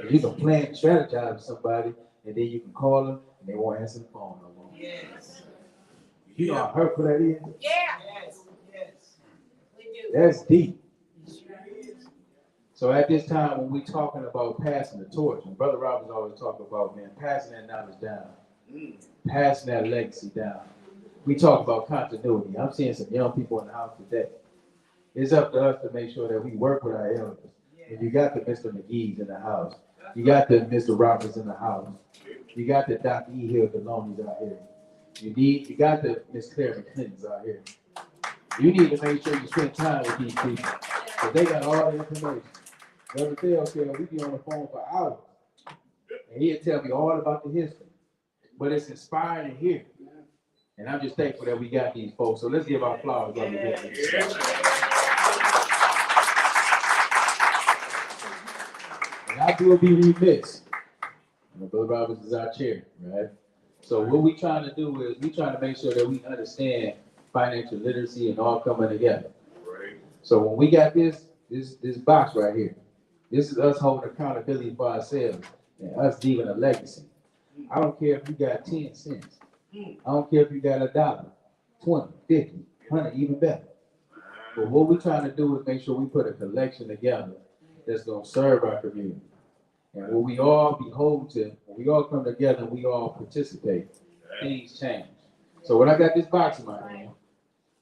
You can plan and strategize with somebody, and then you can call them, and they won't answer the phone no more. Yes. You know how hurtful that is? Yeah. Yes. We do. That's deep. So at this time, when we're talking about passing the torch, and Brother Robert's always talking about, man, passing that knowledge down, passing that legacy down. We talk about continuity. I'm seeing some young people in the house today. It's up to us to make sure that we work with our elders. And you got the Mr. McGee's in the house. You got the Mr. Roberts in the house. You got the Dr. E. Hill Deloney's out here. You got the Miss Claire McClintons out here. You need to make sure you spend time with these people, because they got all the information. Brother Theo said, we be on the phone for hours, and he'll tell me all about the history. But it's inspiring to hear. And I'm just thankful that we got these folks. So let's give our flowers up again. And I will be remiss. Brother Roberts is our chair, right? So what we trying to do is we trying to make sure that we understand financial literacy and all coming together. Right. So when we got this box right here, this is us holding accountability for ourselves and us leaving a legacy. I don't care if you got 10 cents. I don't care if you got $1, 20, 50, 100, even better. But what we're trying to do is make sure we put a collection together that's gonna serve our community. And when we all behold to, when we all come together and we all participate, things change. So when I got this box in my hand,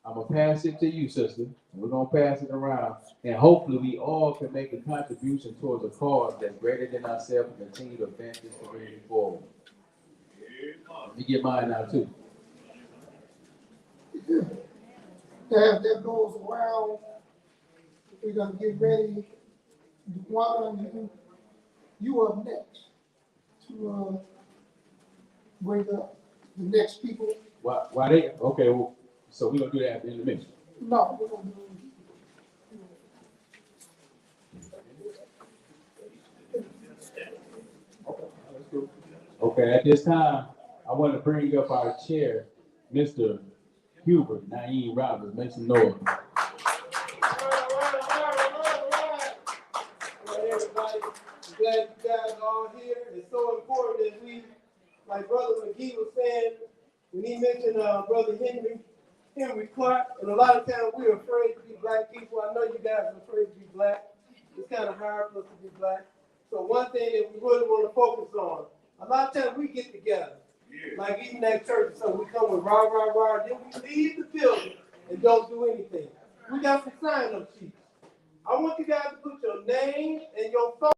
I'm gonna pass it to you, sister. And we're gonna pass it around, and hopefully we all can make a contribution towards a cause that's greater than ourselves and continue to advance this community forward. Let me get mine now too. That goes around. We're gonna get ready. One, you up next to bring up the next people. Why they? Okay, well, so we're gonna do that at the end of the mission. No, we're gonna do. Okay, at this time, I want to bring up our chair, Mr. Hubert Naeem Roberts. Make some noise. Everybody, I'm glad you guys are all here. It's so important that we, like Brother McGee was saying, when he mentioned Brother Henry Clark, and a lot of times we're afraid to be black people. I know you guys are afraid to be black. It's kind of hard for us to be black. So one thing that we really want to focus on, a lot of times we get together, like even at church, so we come with rah, rah, rah, then we leave the building and don't do anything. We got some sign-up sheets. I want you guys to put your name and your phone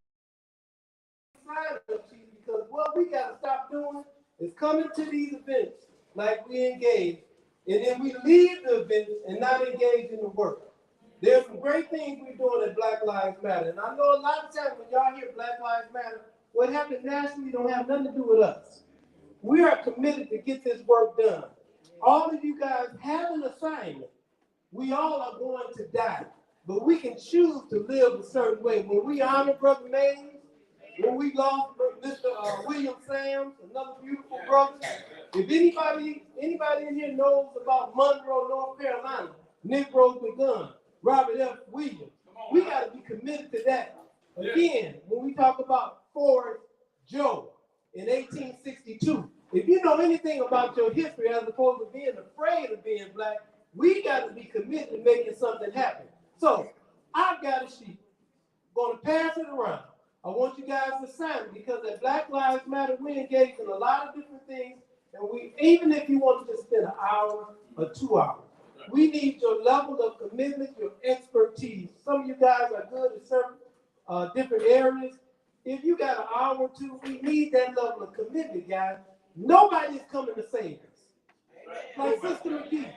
sign-up sheet, because what we got to stop doing is coming to these events like we engage, and then we leave the events and not engage in the work. There's some great things we're doing at Black Lives Matter, and I know a lot of times when y'all hear Black Lives Matter, what happened nationally don't have nothing to do with us. We are committed to get this work done. All of you guys have an assignment. We all are going to die, but we can choose to live a certain way. When we honor Brother Mays, when we lost Mr. William Sams, another beautiful brother. If anybody in here knows about Monroe, North Carolina, Negroes with Guns, Robert F. Williams, we got to be committed to that. Again, when we talk about Forrest Joe in 1862, if you know anything about your history as opposed to being afraid of being black, we got to be committed to making something happen. So I've got a sheet. Going to pass it around. I want you guys to sign it, because at Black Lives Matter, we engage in a lot of different things, and we, even if you want to just spend an hour or 2 hours, we need your level of commitment, your expertise. Some of you guys are good at certain different areas. If you got an hour or two, we need that level of commitment, guys. Nobody is coming to save us. Like Sister McGee,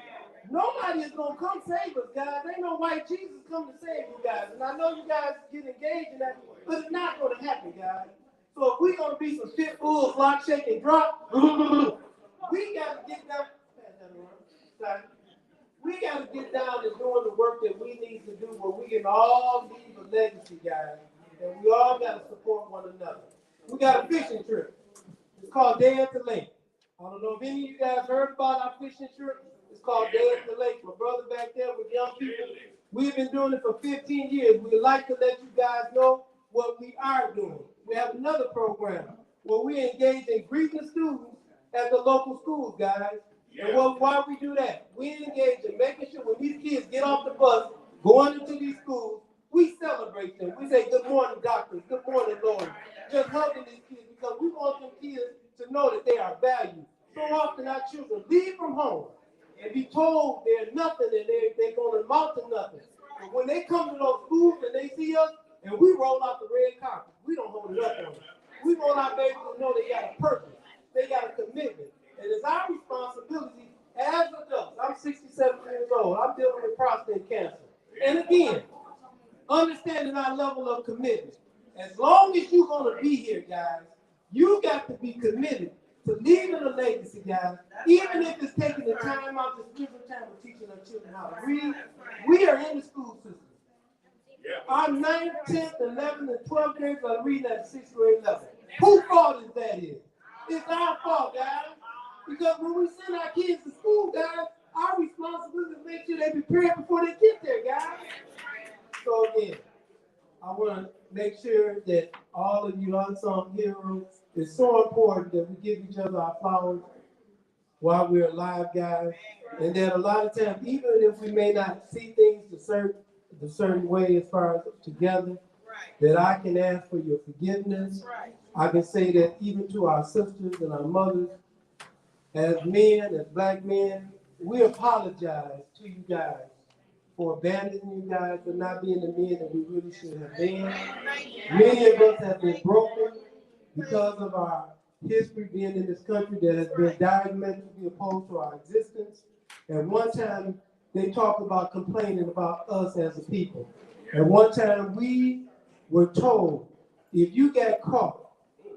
nobody is going to come save us, guys. Ain't no white Jesus come to save you guys. And I know you guys get engaged in that, but it's not going to happen, guys. So if we're going to be some pit bulls, lock, shake, and drop, we got to get down. We got to get down to doing the work that we need to do, where we can all leave a legacy, guys. And we all got to support one another. We got a fishing trip. It's called Day at the Lake. I don't know if any of you guys heard about our fishing trip. It's called Day at the Lake. My brother back there with young people. We've been doing it for 15 years. We'd like to let you guys know what we are doing. We have another program where we engage in greeting students at the local schools, guys. And why we do that? We engage in making sure when these kids get off the bus, going into these schools, we celebrate them. We say, good morning, doctors. Good morning, Lord. Just hugging these kids, because we want them kids to know that they are valued. So often our children leave from home and be told they're nothing and they're going to amount to nothing. But when they come to those schools and they see us and we roll out the red carpet, we don't hold it up on them. We want our babies to know they got a purpose. They got a commitment. And it's our responsibility as adults. I'm 67 years old. I'm dealing with prostate cancer. And again, understanding our level of commitment. As long as you're going to be here, guys, you got to be committed to leaving a legacy, guys, even if it's taking the time out, the spiritual time of teaching our children how to read. We are in the school system. Our 9th, 10th, 11th, and 12th graders are reading at the 6th grade level. Whose fault is that? It's our fault, guys. Because when we send our kids to school, guys, our responsibility is to make sure they prepare before they get there, guys. So again, I want to make sure that all of you unsung heroes, it's so important that we give each other our flowers while we're alive, guys. And that a lot of times, even if we may not see things the certain way as far as together, that I can ask for your forgiveness. I can say that even to our sisters and our mothers, as men, as black men, we apologize to you guys for abandoning you guys, for not being the men that we really should have been. Many of us have been broken because of our history being in this country that has been diametrically opposed to our existence. At one time, they talked about complaining about us as a people. At one time, we were told, if you got caught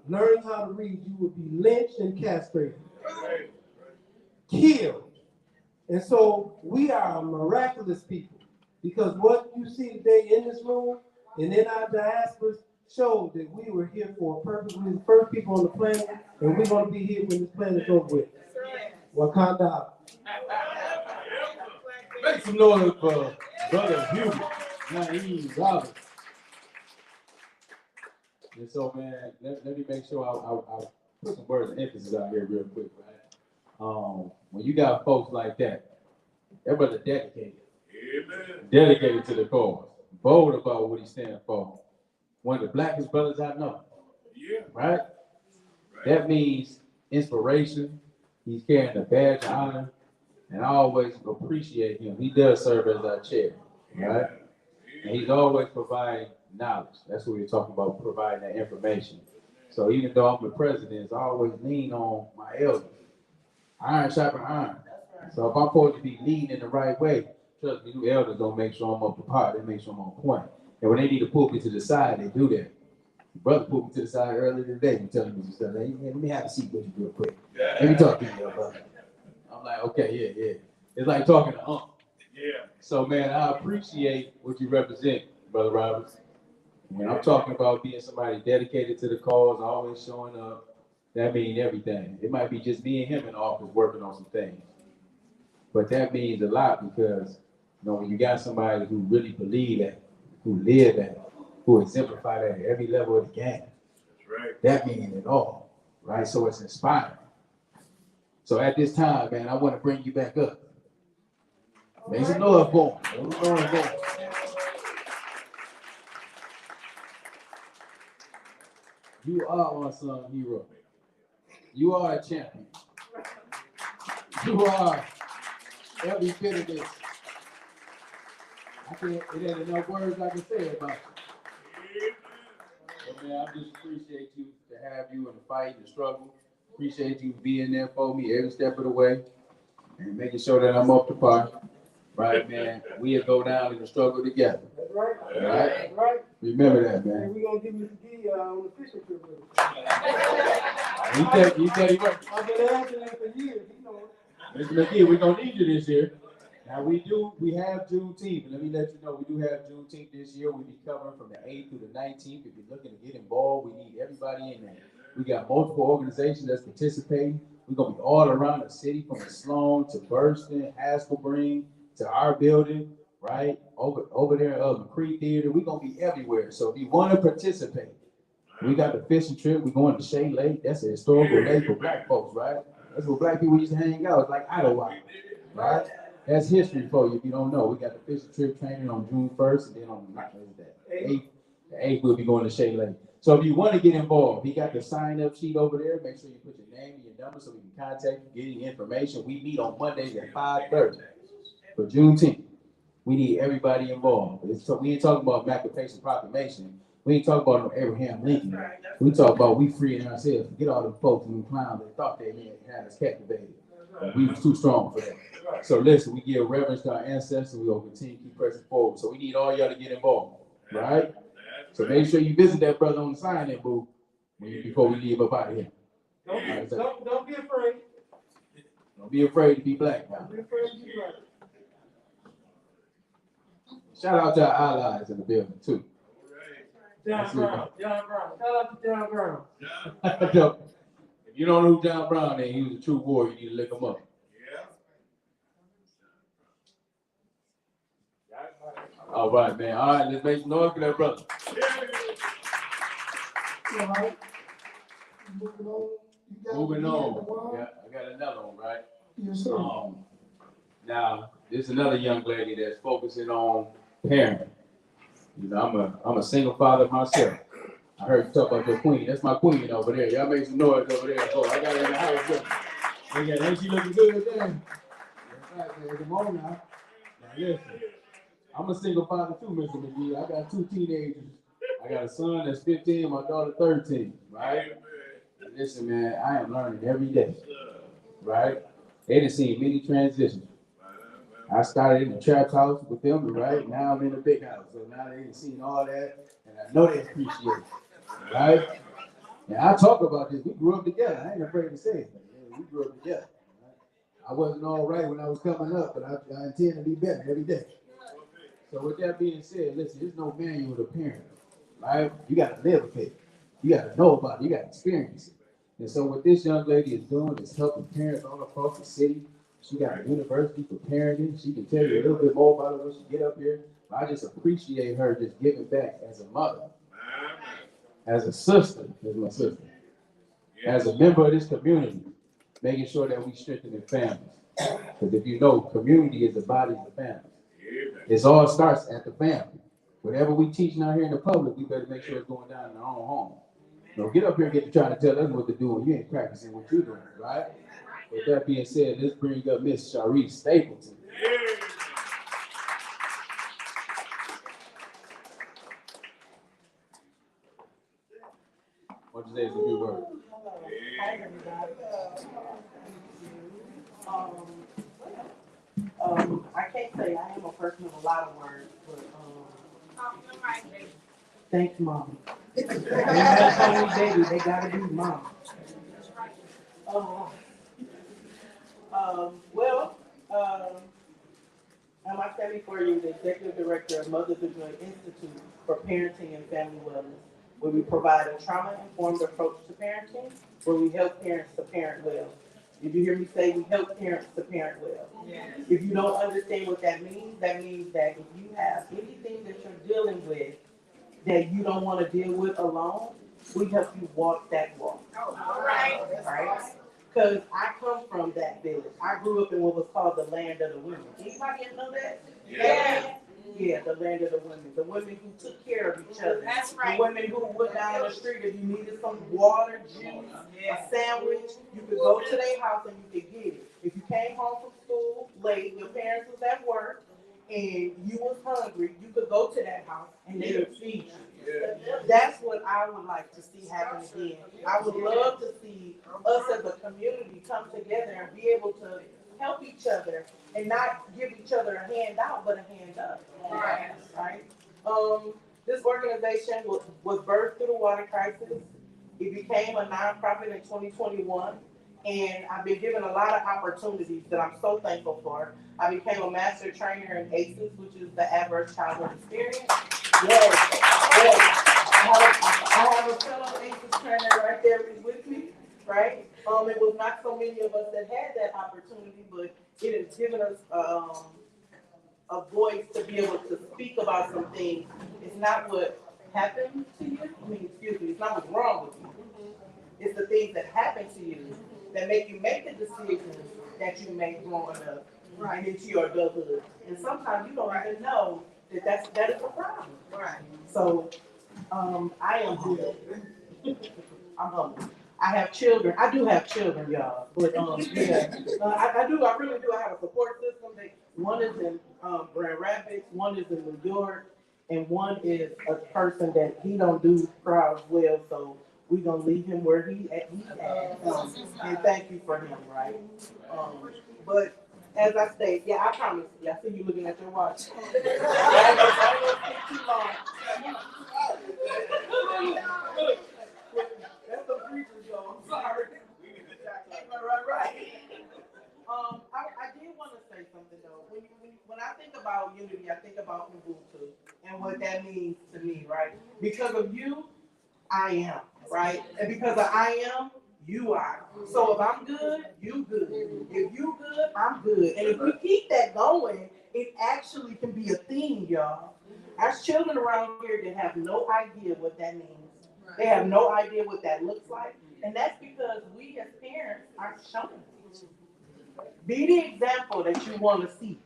learning how to read, you would be lynched and castrated, killed. And so we are a miraculous people, because what you see today in this room and in our diasporas showed that we were here for a purpose. We're the first people on the planet, and we're going to be here when this planet is over with. Wakanda. Make some noise for Brother Hubert, Naeem Roberts. And so, man, let me make sure I put some words of emphasis out here real quick, right? When you got folks like that, that brother dedicated. Amen. Dedicated to the cause. Bold about what he stands for. One of the blackest brothers I know. Yeah. Right? That means inspiration. He's carrying a badge of honor. And I always appreciate him. He does serve as our chair. Right? And he's always providing knowledge. That's what we're talking about, providing that information. So even though I'm the president, I always lean on my elders. Iron sharpen iron. So if I'm supposed to be leading in the right way, trust me, you elders don't make sure I'm up to par. They make sure I'm on point. And when they need to pull me to the side, they do that. Your brother pulled me to the side earlier today and telling me some stuff. Like, let me have a seat with you real quick. Let me talk to you, brother. I'm like, okay, yeah. It's like talking to Uncle. Yeah. So, man, I appreciate what you represent, Brother Roberts. When I'm talking about being somebody dedicated to the cause, always showing up, that means everything. It might be just me and him in the office working on some things. But that means a lot, because, you know, when you got somebody who really believe that, who live that, who exemplify that at every level of the game, that's right. That means it all, right? So it's inspiring. So at this time, man, I want to bring you back up. Make some noise for him. You are an unsung hero. You are a champion. You are every bit of this. It ain't enough words I can say about you. But man, I just appreciate you to have you in the fight, the struggle. Appreciate you being there for me every step of the way and making sure that I'm up to par. Right, man? We'll go down in the struggle together. That's right. All right? That's right. Remember that, man. And we're going to give Mr. D on the fishing trip with us. You said he was. I've been asking him for years. You know. Mr. McGee, we're going to need you this year. Now, we have Juneteenth. And let me let you know, we do have Juneteenth this year. We'll be covering from the 8th through the 19th. If you're looking to get involved, we need everybody in there. We got multiple organizations that's participating. We're going to be all around the city, from Sloan to Burston, Haskellbring, to our building, right? Over there at McCree Theater. We're going to be everywhere. So if you want to participate, we got the fishing trip. We're going to Shea Lake. That's a historical lake for black folks, right? That's where black people used to hang out. It's like Idlewild, right? That's history for you if you don't know. We got the fishing trip training on June 1st, and then on the 8th, we'll be going to Shea Lake. So if you want to get involved, we got the sign-up sheet over there. Make sure you put your name and your number so we can contact you, get any information. We meet on Mondays at 5:30 for Juneteenth. We need everybody involved. So we ain't talking about Emancipation Proclamation. We ain't talking about no Abraham Lincoln. We talk about we freeing ourselves. Get all the folks and the clowns that thought they had us captivated. We was too strong for that. So listen, we give reverence to our ancestors. We will continue to keep pressing forward. So we need all y'all to get involved, right? So make sure you visit that brother on the sign-in booth before we leave up out of here. Don't be afraid. Don't be afraid to be black now. Don't be afraid to be black. Shout out to our allies in the building too. John Brown. Shout out to John Brown. If you don't know who John Brown is, he was a true warrior. You need to look him up. All right, man. All right, let's make some noise for that brother. All right. Moving on. Moving on. Yeah, I got another one, right? Yes, sir. Now, this is another young lady that's focusing on parenting. You know, I'm a single father myself. I heard you talk about your queen. That's my queen over there. Y'all make some noise over there. Oh, I got her in the house with me. Ain't she looking good there? That's right, man. Come on now. Now listen, I'm a single father too, Mr. McGee. I got 2 teenagers. I got a son that's 15, my daughter 13, right? Listen, man, I am learning every day, right? They done seen many transitions. I started in the trap house with them, right? Now I'm in the big house. So now they done seen all that, and I know they appreciate it, right? And I talk about this. We grew up together. I ain't afraid to say it. We grew up together. I wasn't all right when I was coming up, but I intend to be better every day. So with that being said, listen, there's no manual to parent, right? You got to live with it. You got to know about it. You got to experience it. And so what this young lady is doing is helping parents all across the city. She got a university for parenting. She can tell you a little bit more about it when she get up here. But I just appreciate her just giving back as a mother, as a sister, as my sister, as a member of this community, making sure that we strengthen the families. Because if you know, community is the body of the family. It all starts at the family. Whatever we teaching out here in the public, we better make sure it's going down in our own home. Don't get up here and get to try to tell us what to do when you ain't practicing what you're doing, right? With that being said, let's bring up Miss Sharice Stapleton. What you say is a good word? Hi, everybody. I can't say I am a person of a lot of words, but thanks, Mom. They gotta call me baby. They gotta be Mom. I'm standing for you, the Executive Director of Mothers of Joy Institute for Parenting and Family Wellness, where we provide a trauma-informed approach to parenting, where we help parents to parent well. Did you hear me say we help parents to parent well? Yes. If you don't understand what that means that if you have anything that you're dealing with that you don't want to deal with alone, we help you walk that walk. All right. Because I come from that village. I grew up in what was called the land of the women. Anybody know that? Yeah. Yeah, the land of the women. The women who took care of each other. That's right. The women who went down the street if you needed some water, juice, a sandwich, you could go to their house and you could get it. If you came home from school late, your parents was at work, and you was hungry, you could go to that house and they would feed you. That's what I would like to see happen again. I would love to see us as a community come together and be able to help each other and not give each other a hand out, but a hand up. Right? This organization was birthed through the water crisis. It became a nonprofit in 2021, and I've been given a lot of opportunities that I'm so thankful for. I became a master trainer in ACEs, which is the Adverse Childhood Experience. Yes. I have a fellow ACEs trainer right there with me, right? It was not so many of us that had that opportunity, but it has given us a voice to be able to speak about some things. It's not what happened to you. It's not what's wrong with you. It's the things that happen to you that make you make the decisions that you make growing up and into your adulthood. And sometimes you don't even know that is a problem. Right. So I am humble. I'm humble. I have children. I do have children, y'all. But I really do. I have a support system. One is in Grand Rapids, one is in New York, and one is a person that he don't do crowds well, so we're gonna leave him where he's at. And thank you for him, right? But as I say, I promise. I see you looking at your watch. I don't take too long. That's the preacher, y'all. I'm sorry. about unity, I think about Ubuntu and what that means to me, right? Because of you, I am, right? And because of I am, you are. So if I'm good, you good. If you good, I'm good. And if we keep that going, it actually can be a thing, y'all. There's children around here that have no idea what that means. They have no idea what that looks like. And that's because we as parents are showing it. Be the example that you want to see,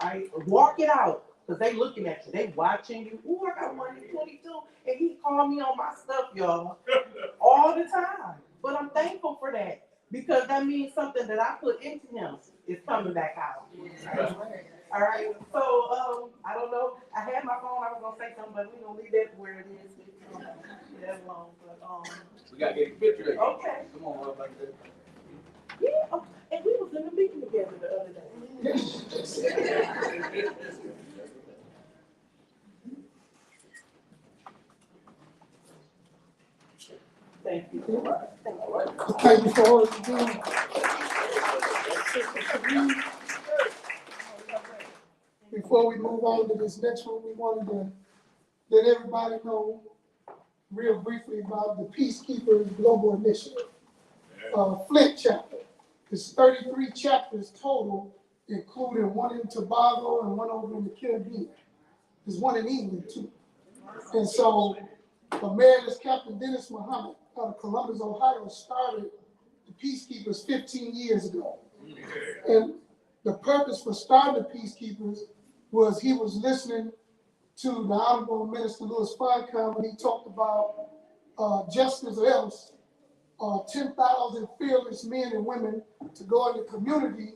right? Walk it out, because they looking at you. They watching you. Ooh, I got one in 22, and he called me on my stuff, y'all, all the time. But I'm thankful for that, because that means something that I put into him is coming back out. All right, so I don't know. I had my phone. I was gonna say something, but we're gonna leave that where it is. That long, but We gotta get a picture of you. okay. Come on, up like that. Yeah, and we was in the meeting together the other day. Thank you. Thank you for all you do. Before we move on to this next one, we wanted to let everybody know real briefly about the Peacekeepers Global Initiative, Flint chapter. It's 33 chapters total, including one in Tobago and one over in the Caribbean. There's one in England too. And so Emeritus Captain Dennis Muhammad out of Columbus, Ohio, started the Peacekeepers 15 years ago. And the purpose for starting the Peacekeepers was he was listening to the Honorable Minister Louis Farrakhan when he talked about just as else 10,000 fearless men and women to go in the community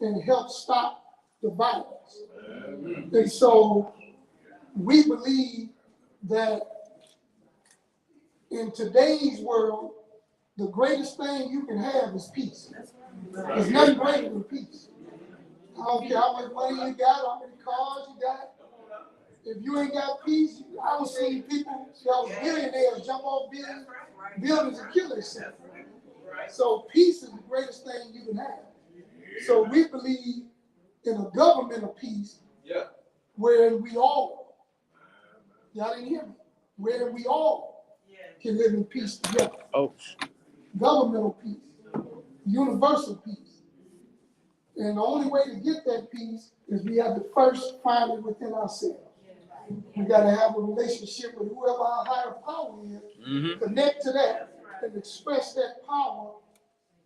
and help stop the violence. And so we believe that in today's world, the greatest thing you can have is peace. There's nothing greater than peace. I don't care how much money you got, how many cars you got. If you ain't got peace, I was seeing people, billionaires jump off buildings and kill themselves. So peace is the greatest thing you can have. So we believe in a government of peace where we all, y'all didn't hear me, where we all can live in peace together. Governmental peace, universal peace. And the only way to get that peace is we have to first find it within ourselves. We got to have a relationship with whoever our higher power is, connect to that, and express that power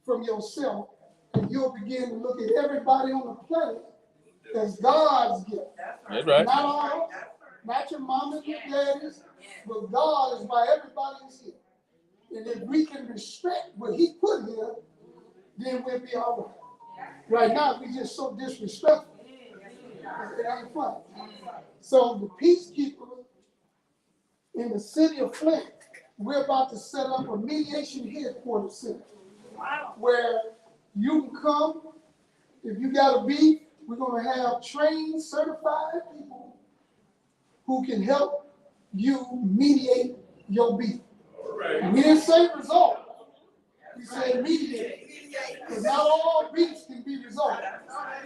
from yourself, and you'll begin to look at everybody on the planet as God's gift. That's right. Not ours, not your mama, your daddy's, but God is why everybody is here. And if we can respect what he put here, then we'll be all right. Right now, we just so disrespectful. It ain't fun. So the Peacekeepers in the city of Flint, we're about to set up a mediation headquarters center where you can come. If you got a beef, we're going to have trained, certified people who can help you mediate your beef. Right. We didn't say resolve. We said mediate. Because not all beefs can be resolved.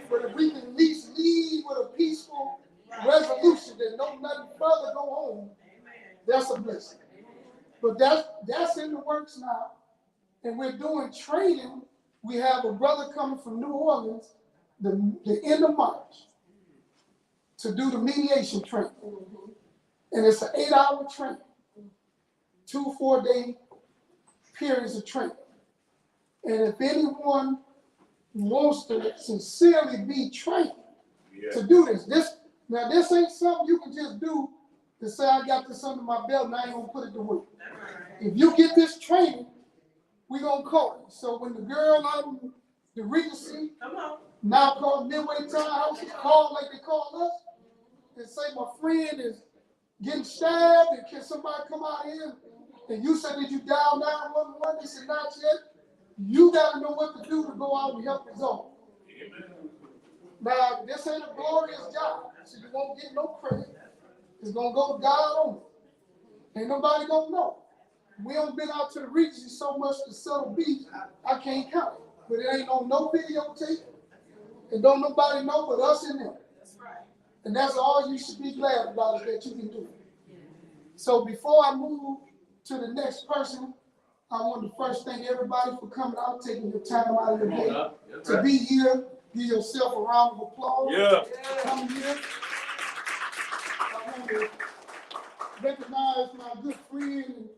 But if we can at least leave with a peaceful resolution that no nothing further go home, that's a blessing. But that's in the works now. And we're doing training. We have a brother coming from New Orleans the end of March to do the mediation training. And it's an 8-hour training, 2 4-day periods of training. And if anyone wants to sincerely be trained to do this ain't something you can just do to say, I got this under my belt and I ain't gonna put it to work. If you get this training, we're gonna call you. So when the girl out in the Regency, now called Midway Townhouse, call like they call us and say, my friend is getting stabbed, and can somebody come out here? And you said, did you dial 911? They said, not yet. You got to know what to do to go out and help resolve. Now, this ain't a glorious job, so you won't get no credit. It's going to go to God only. Ain't nobody going to know. We haven't been out to the Regency so much to settle beef, I can't count it. But it ain't on no videotape, and don't nobody know but us and them. And that's all you should be glad about, is that you can do it. So before I move to the next person, I want to first thank everybody for coming out, taking your time out of your day to be here. Give yourself a round of applause. Yeah. Come here. I want to recognize my good friend and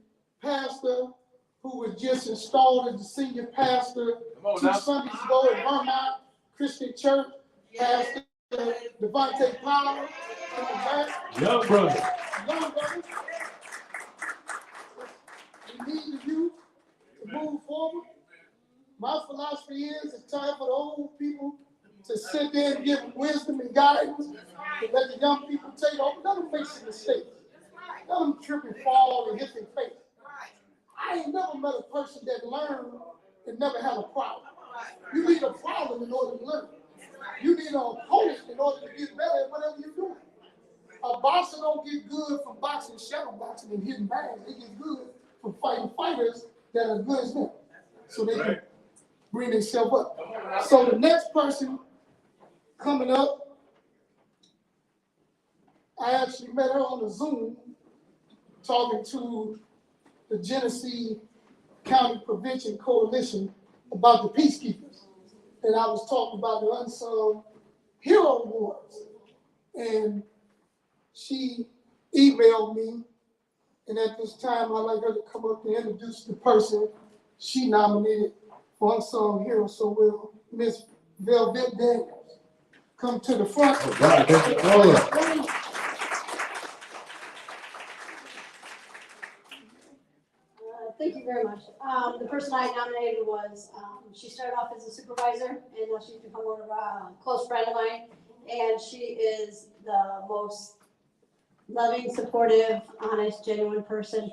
pastor who was just installed as the senior pastor 2 Sundays ago at Vermont Christian Church, Pastor Devontae Powell. Young brother. Young brother. We need the youth to move forward. My philosophy is it's time for the old people to sit there and give wisdom and guidance, to let the young people take over. Let them face the mistakes. Let them trip and fall and hit their face. I ain't never met a person that learned and never had a problem. You need a problem in order to learn. You need an opponent in order to get better at whatever you're doing. A boxer don't get good from boxing, shadow boxing, and hitting bags. They get good from fighting fighters that are good as them, so they can bring themselves up. So the next person coming up, I actually met her on a Zoom talking to the Genesee County Prevention Coalition about the Peacekeepers. And I was talking about the Unsung Hero Awards. And she emailed me, and at this time I'd like her to come up and introduce the person she nominated for Unsung Hero. So will Miss Velvet Daniels come to the front? Oh, God, that's the color. Thank you very much. The person I nominated was, she started off as a supervisor, and now she's become one of a close friend of mine. And she is the most loving, supportive, honest, genuine person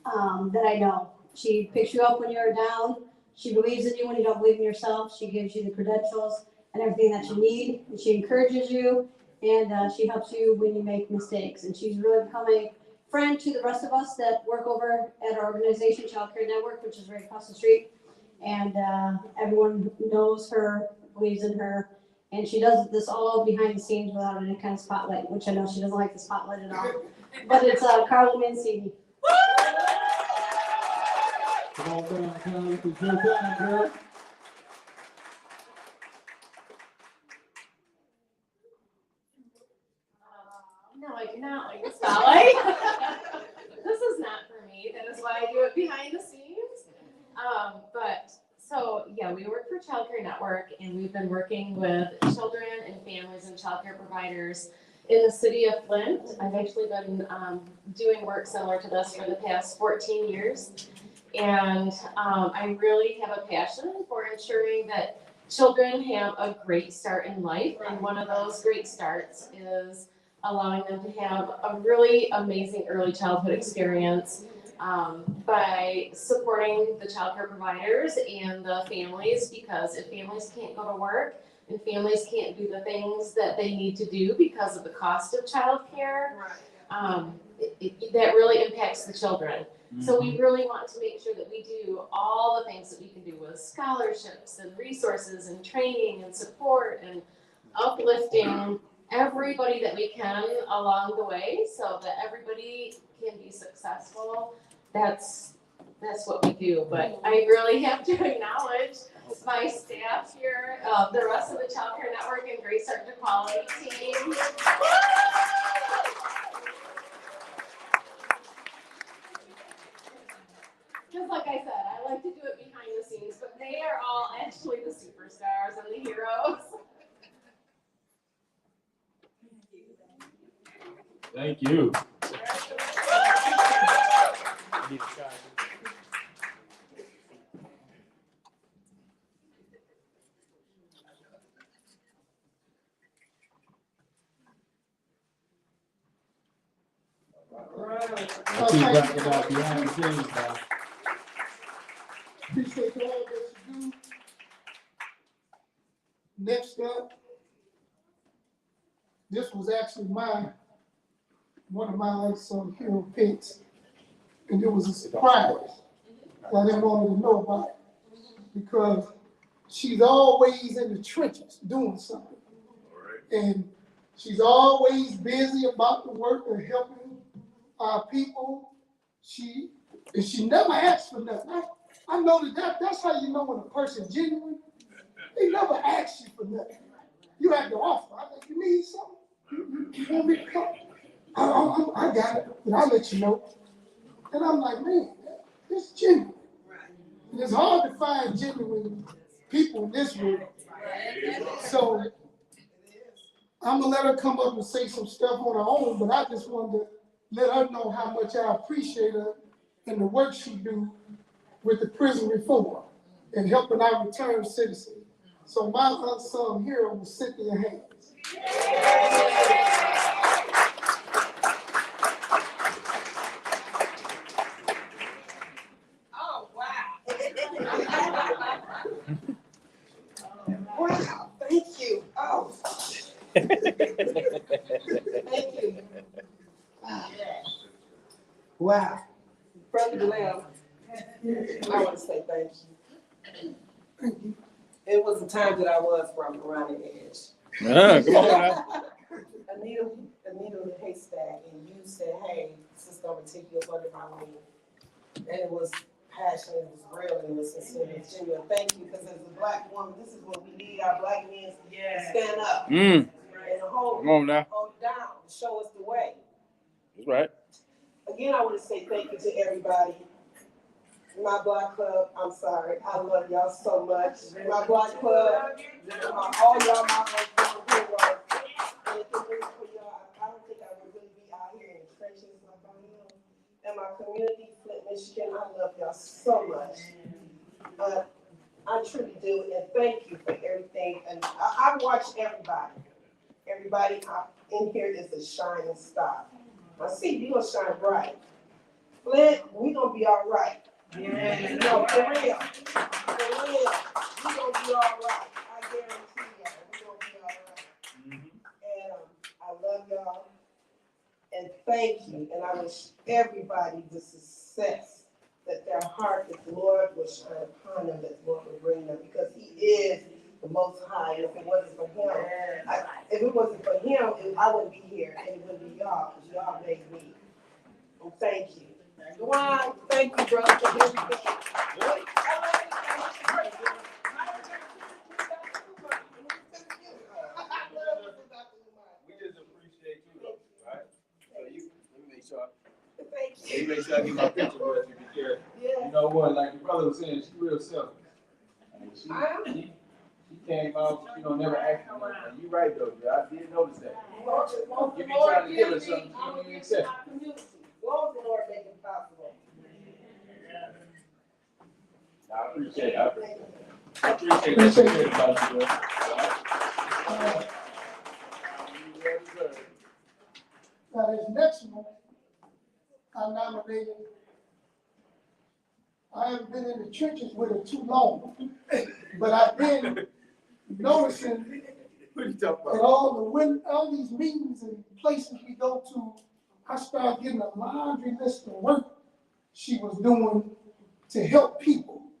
that I know. She picks you up when you're down. She believes in you when you don't believe in yourself. She gives you the credentials and everything that you need. And she encourages you, and she helps you when you make mistakes. And she's really become a friend to the rest of us that work over at our organization, Child Care Network, which is right across the street. And everyone knows her, believes in her, and she does this all behind the scenes without any kind of spotlight, which I know she doesn't like the spotlight at all. But it's Carla Mancini. Come on down, Carla. It's your time, girl. No, I do not like the spotlight. This is not for me. That is why I do it behind the scenes. So yeah, we work for Child Care Network, and we've been working with children and families and child care providers in the city of Flint. I've actually been doing work similar to this for the past 14 years. And I really have a passion for ensuring that children have a great start in life. And one of those great starts is allowing them to have a really amazing early childhood experience by supporting the childcare providers and the families, because if families can't go to work and families can't do the things that they need to do because of the cost of childcare, that really impacts the children. So we really want to make sure that we do all the things that we can do with scholarships and resources and training and support and uplifting everybody that we can along the way so that everybody can be successful. That's what we do. But I really have to acknowledge my staff here, the rest of the Child Care Network and Great Start to Quality team. Just like I said, I like to do it behind the scenes, but they are all actually the superstars and the heroes. Thank you. I keep talking about behind the scenes now. Appreciate all that you do. Next up, this was actually one of my Unsung Hero picks, and it was a surprise. I didn't want her to know about it because she's always in the trenches doing something. And She's always busy about the work of helping our people. She never asks for nothing. I know that's how you know when a person's genuine. They never ask you for nothing. You have to offer. I think you need something. You want me to come? I got it, but I'll let you know. And I'm like, man, it's genuine. And it's hard to find genuine people in this world. So I'm gonna let her come up and say some stuff on her own, but I just wanted to let her know how much I appreciate her and the work she do with the prison reform and helping our returned citizens. So my unsung hero was sit in your hands. Oh, wow. Wow, thank you. Oh. Thank you. Wow. Brother Lamb, I want to say thank you. It was the time that I was from around the edge. Come on now. Anita in the haystack, and you said, hey, sister, I'm going to take you up under my wing. And it was passionate, it was real, and it was sincere, and genuine. Thank you, because as a black woman, this is what we need our black men to stand up and hold down, show us the way. That's right. Again, I want to say thank you to everybody. My Block Club, I'm sorry, I love y'all so much. My Block Club, all y'all, my unsung heroes. And if it wasn't for y'all, I don't think I would really be out here in the trenches like I am. And my community, Flint, Michigan, I love y'all so much. I truly do, and thank you for everything. And I watch everybody. Everybody in here is a shining star. I see you gonna shine bright. Flint, we gonna be all right. Yeah. No, for real. For real. We gonna be all right. I guarantee y'all, we gonna be all right. And I love y'all. And thank you. And I wish everybody the success that their heart, that the Lord will shine upon them, that the Lord will bring them, because He is the Most High. And if it wasn't for Him, I wouldn't be here, and it wouldn't be y'all, because y'all made me. And thank you. Juan, thank you, brother, for everything. We just appreciate you, though, right? So let me make sure. Thank Let me make sure I get my picture with you, because you know what, like your brother was saying, she real selfish. She came out, never asked for nothing. And you right though, girl. I did notice that. You be trying to give her something, you don't even accept. Lord, the Lord make it possible. I appreciate it. I appreciate that you cared about you, girl. Now, this next one, I nominated. I haven't been in the trenches with her too long, but I've been noticing that all these meetings and places we go to, I started getting a laundry list of work she was doing to help people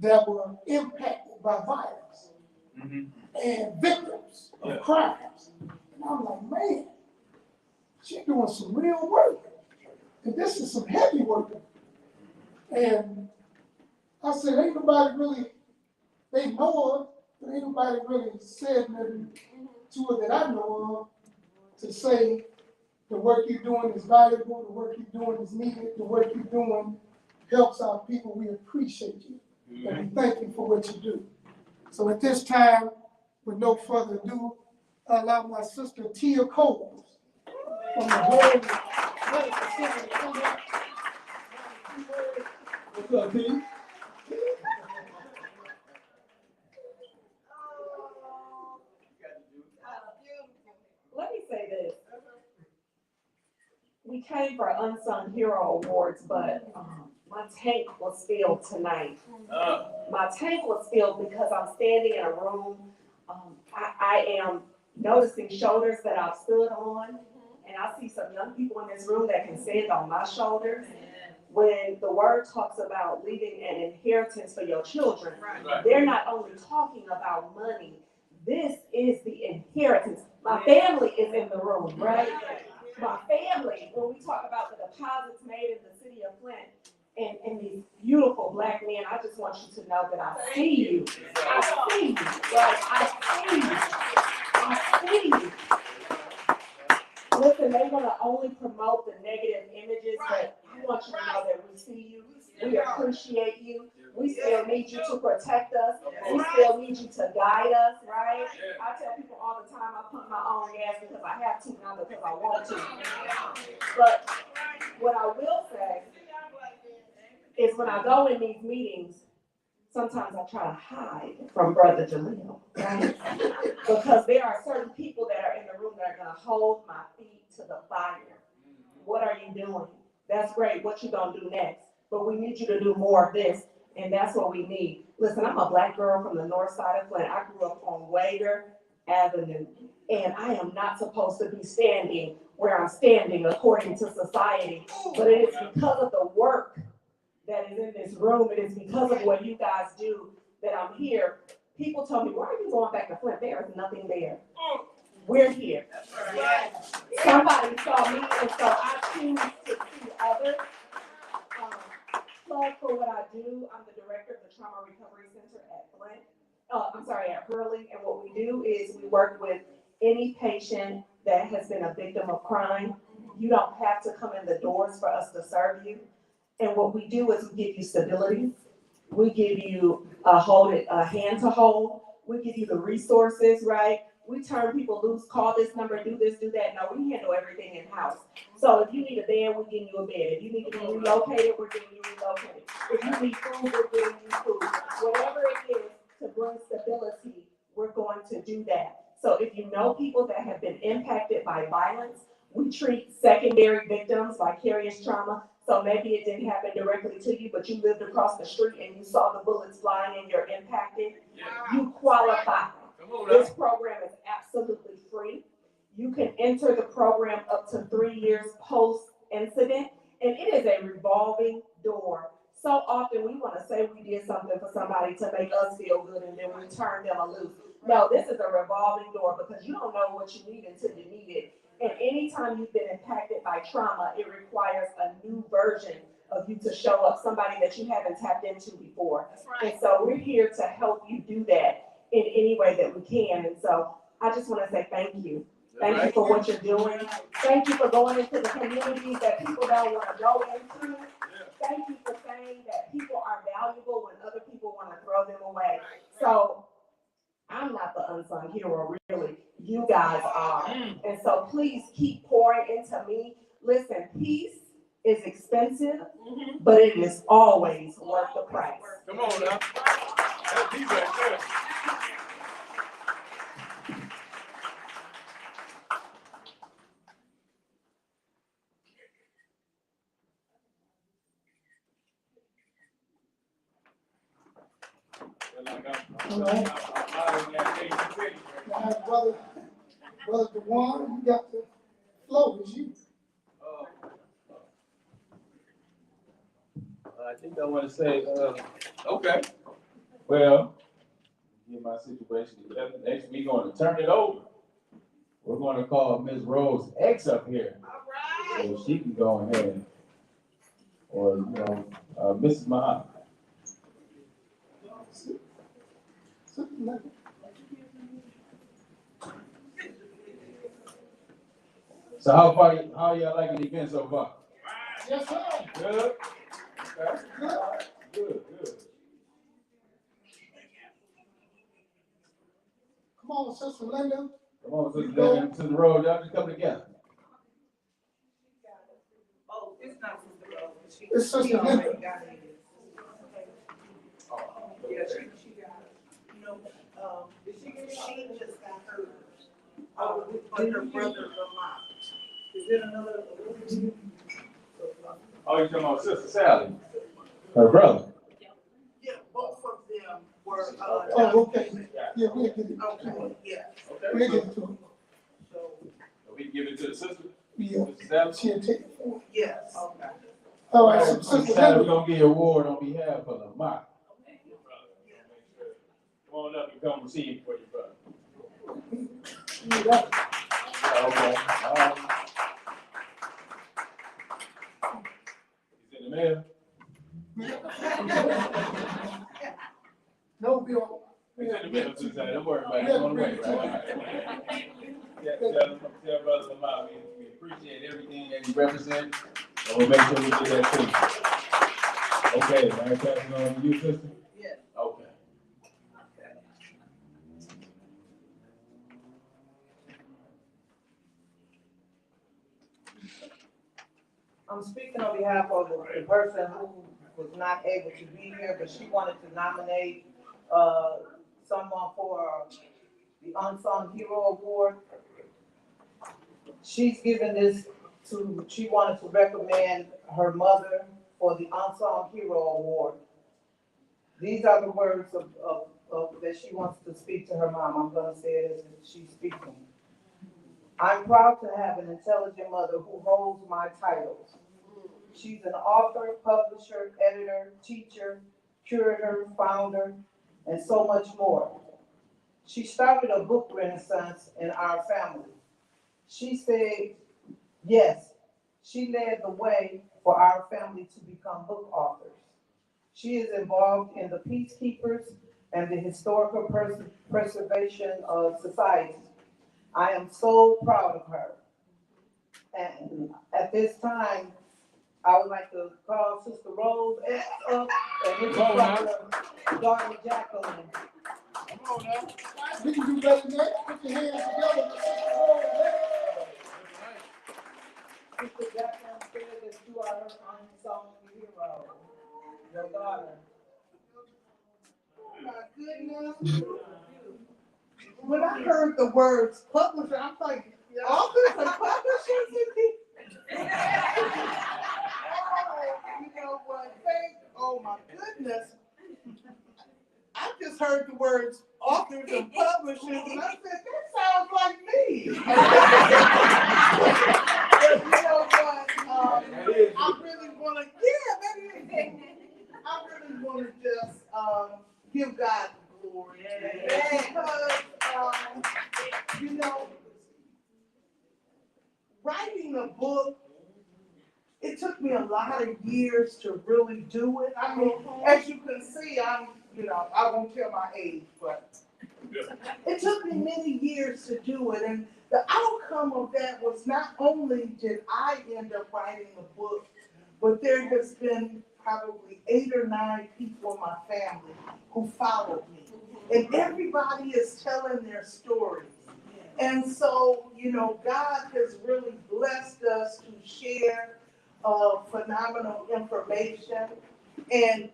that were impacted by violence and victims of crimes. And I'm like, man, she's doing some real work. And this is some heavy work. And I said, ain't nobody really, they know her, but ain't nobody really said nothing to her that I know of to say the work you're doing is valuable, the work you're doing is needed, the work you're doing helps our people. We appreciate you. And we thank you for what you do. So at this time, with no further ado, I allow my sister Tia Coles from the Royale X. What's up, T? Let me say this. We came for Unsung Hero Awards, but my tank was filled tonight. My tank was filled because I'm standing in a room. I am noticing shoulders that I've stood on, and I see some young people in this room that can stand on my shoulders. When the word talks about leaving an inheritance for your children, they're not only talking about money. This is the inheritance. My family is in the room, right? My family, when we talk about the deposits made in the city of Flint and these beautiful Black men, I just want you to know that I see you. I see you, right? I see you. I see you. Listen, they want to only promote the negative images, but I want you to know that we see you. We appreciate you. We still need you to protect us. We still need you to guide us, right? I tell people all the time I pump my own gas because I have to, not because I want to. But what I will say is when I go in these meetings, sometimes I try to hide from Brother Jaleel, right? Because there are certain people that are in the room that are gonna hold my feet to the fire. What are you doing? That's great, what you gonna do next? But we need you to do more of this, and that's what we need. Listen, I'm a Black girl from the north side of Flint. I grew up on Wager Avenue, and I am not supposed to be standing where I'm standing according to society, but it is because of the work that is in this room. It is because of what you guys do that I'm here. People told me, why are you going back to Flint? There is nothing there. We're here. Somebody saw me, and so I choose to see others. Plug for what I do. I'm the director of the Trauma Recovery Center at Flint. At Hurley. And what we do is we work with any patient that has been a victim of crime. You don't have to come in the doors for us to serve you. And what we do is we give you stability. We give you a hand to hold. We give you the resources, right? We turn people loose, call this number, do this, do that. No, we handle everything in-house. So if you need a bed, we're getting you a bed. If you need to be relocated, we're getting you relocated. If you need food, we're getting you food. Whatever it is to bring stability, we're going to do that. So if you know people that have been impacted by violence, we treat secondary victims, vicarious trauma. So maybe it didn't happen directly to you, but you lived across the street and you saw the bullets flying and you're impacted. You qualify. This program is absolutely free. You can enter the program up to 3 years post-incident, and it is a revolving door. So often we want to say we did something for somebody to make us feel good, and then we turn them loose. No, this is a revolving door because you don't know what you need until you need it. And anytime you've been impacted by trauma, it requires a new version of you to show up, somebody that you haven't tapped into before. And so we're here to help you do that in any way that we can. And so I just want to say thank you. Thank you for what you're doing. Thank you for going into the communities that people don't want to go into. Thank you for saying that people are valuable when other people want to throw them away. So I'm not the unsung hero, really. You guys are. And so please keep pouring into me. Listen, peace is expensive, but it is always worth the price. Come on now. That's deep right there. All right. Brother DeJuan, you got the flow, it's you. I think I want to say, okay. Well, get my situation together. Next, we're going to turn it over. We're going to call Ms. Royale X up here. All right. So she can go ahead. Or, Mrs. Muhammad. So how y'all liking the event so far? Yes, sir. Good? Okay. Good. Come on, Sister Linda. Come on, Sister Linda, to the road. Y'all just come together. Oh, it's not Sister Rose. It's Sister Linda. Yeah, she got it. You know, she just got hers. But her brother Lamont. Is there another? Oh, you're talking about Sister Sally? Her brother? Yeah, both of them were. Oh, okay. Yeah, we'll get it. Okay, yeah. We'll get it to him. So. We can give it to the sister? Yeah. She'll take it for him. Yes. Okay. All right, so Sister Sally, Linda. we're going to give you an award on behalf of Lamont. Come on up and come receive for your brother. Okay, all right. He's in the mail. No, we don't. He's in the mail, Suzanne. Don't worry about it. He's on the way, right? Tell Brother Lamar we appreciate everything that he represents, and we'll make sure we get that to you. Okay, now passing on to you, sister? Yes. Okay. I'm speaking on behalf of the person who was not able to be here, but she wanted to nominate, someone for the Unsung Hero Award. She's given this she wanted to recommend her mother for the Unsung Hero Award. These are the words of that she wants to speak to her mom. I'm gonna say it as she's speaking. I'm proud to have an intelligent mother who holds my titles. She's an author, publisher, editor, teacher, curator, founder, and so much more. She started a book renaissance in our family. She said, yes, she led the way for our family to become book authors. She is involved in the Peacekeepers and the Historical Preservation of Society. I am so proud of her. And at this time, I would like to call Sister Rose X up and this is from daughter Jacqueline. Come on now. We can do better than that. Put your hands together. Sister Jacqueline said that you are her unsung hero, your daughter. Oh my goodness. When I heard the words publisher, I'm like, authors and publishers in here? Oh, you know what? Oh my goodness. I just heard the words authors and publishers, and I said, that sounds like me. But you know what? I really want to, I really want to just give God the glory. Because, you know, writing a book, it took me a lot of years to really do it. I mean, as you can see, I won't tell my age, but it took me many years to do it. And the outcome of that was not only did I end up writing a book, but there has been probably 8 or 9 people in my family who followed me. And everybody is telling their stories. And so, you know, God has really blessed us to share phenomenal information. And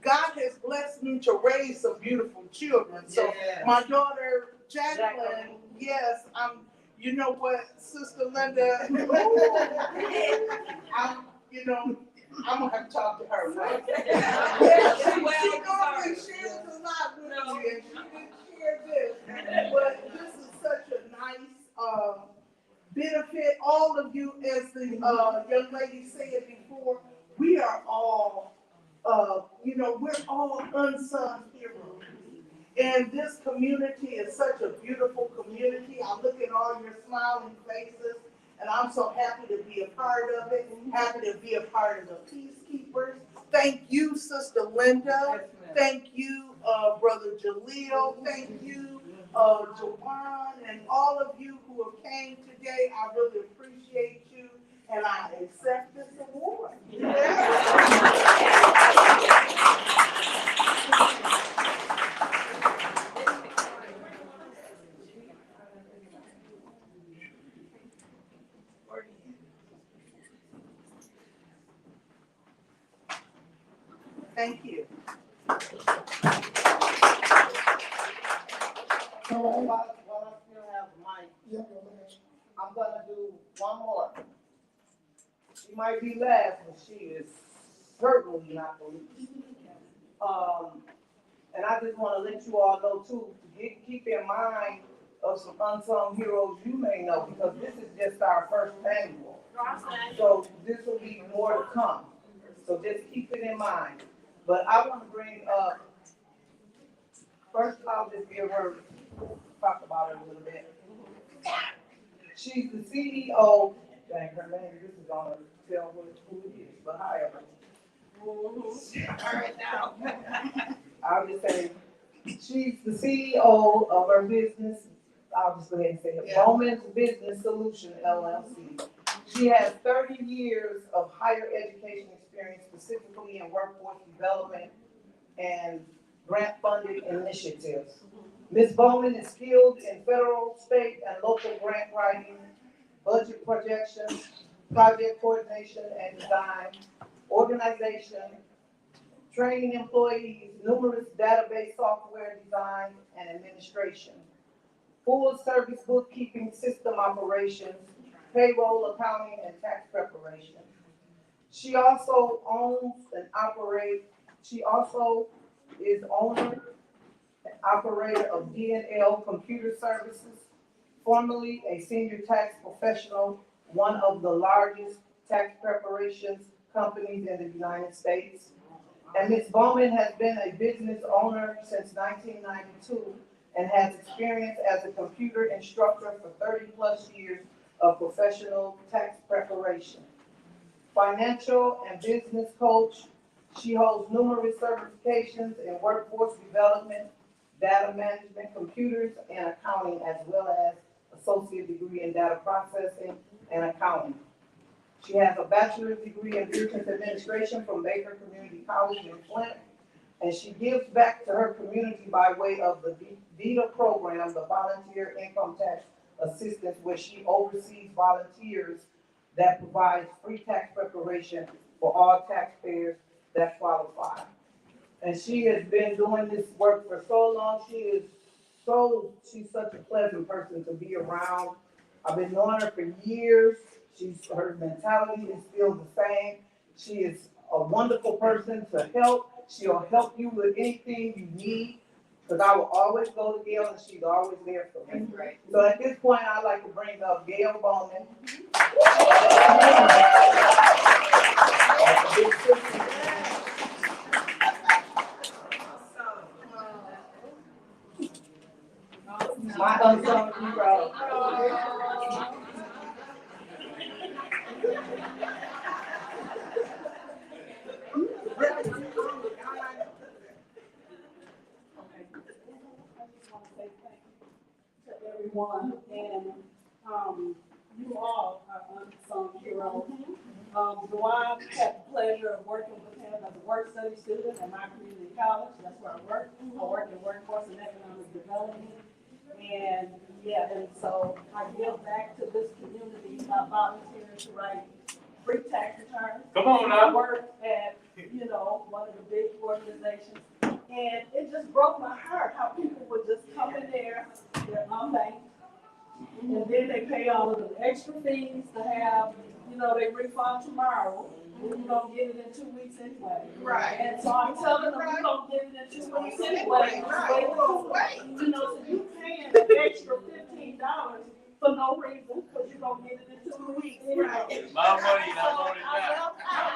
God has blessed me to raise some beautiful children. So my daughter, Jacqueline, yes, you know what, Sister Linda, I'm gonna have to talk to her. Right? She normally shares a lot with me, and she didn't share this. But this is such a nice benefit. All of you, as the young lady said before, we are all, we're all unsung heroes. And this community is such a beautiful community. I look at all your smiling faces, and I'm so happy to be a part of it, happy to be a part of the Peacekeepers. Thank you, Sister Linda. Thank you, Brother Jaleel. Thank you, Jawan, and all of you who have came today. I really appreciate you, and I accept this award. Thank you. While I still have the mic, I'm gonna do one more. She might be last, but she is certainly not the least. And I just want to let you all know too, keep in mind of some unsung heroes you may know, because this is just our first annual. So this will be more to come. So just keep it in mind. But I want to bring up, first I'll just give her, talk about her a little bit. She's the CEO, dang, her name, this is gonna tell who it is, but however. All right, now. I'll just say, she's the CEO of her business, I'll just go ahead and say it, Bowman's Business Solution LLC. She has 30 years of higher education experience, specifically in workforce development and grant-funded initiatives. Ms. Bowman is skilled in federal, state, and local grant writing, budget projections, project coordination and design, organization, training employees, numerous database software design and administration, full service bookkeeping system operations, payroll, accounting, and tax preparation. She also owns and operates, she also is owner and operator of D&L Computer Services, formerly a senior tax professional, one of the largest tax preparations companies in the United States. And Ms. Bowman has been a business owner since 1992 and has experience as a computer instructor for 30+ years of professional tax preparation. Financial and business coach, she holds numerous certifications in workforce development, data management, computers, and accounting, as well as associate degree in data processing and accounting. She has a bachelor's degree in business administration from Baker Community College in Flint, and she gives back to her community by way of the VITA program, the Volunteer Income Tax Assistance, where she oversees volunteers that provides free tax preparation for all taxpayers that qualify. And she has been doing this work for so long. She's such a pleasant person to be around. I've been knowing her for years. Her mentality is still the same. She is a wonderful person to help. She'll help you with anything you need, because I will always go to Gail and she's always there for me. Right. So at this point, I'd like to bring up Gail Bowman. My unsung hero. Everyone, and you all are unsung heroes. Dwan had the pleasure of working with him as a work study student at my community college. That's where I work. I work in workforce and economic development. And so I give back to this community by volunteering to write free tax returns. Come on now. I work at, one of the big organizations. And it just broke my heart how people would just come in there, they're unbanked, and then they pay all of the extra fees to have, they refund tomorrow. We're gonna get it in 2 weeks anyway. Right. And so I'm telling them we're gonna get it in 2 weeks anyway. Right. So you paying an extra $15 for no reason, because you're gonna get it in 2 weeks anyway. My money, not money I back.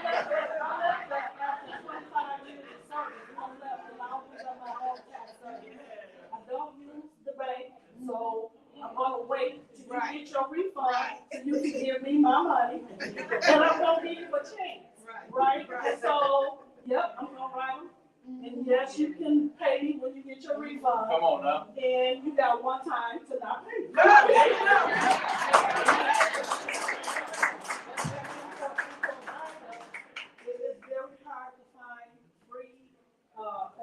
left that after 25 years of service. I left and I opened up my own tax service. I don't use the bank, so I'm gonna wait till you get your refund so you can give me my money. And I'm gonna give you a chance, right? And so, I'm gonna write them. And yes, you can pay me when you get your refund. Come on now. And you got one time to not pay me. It's very hard to find free,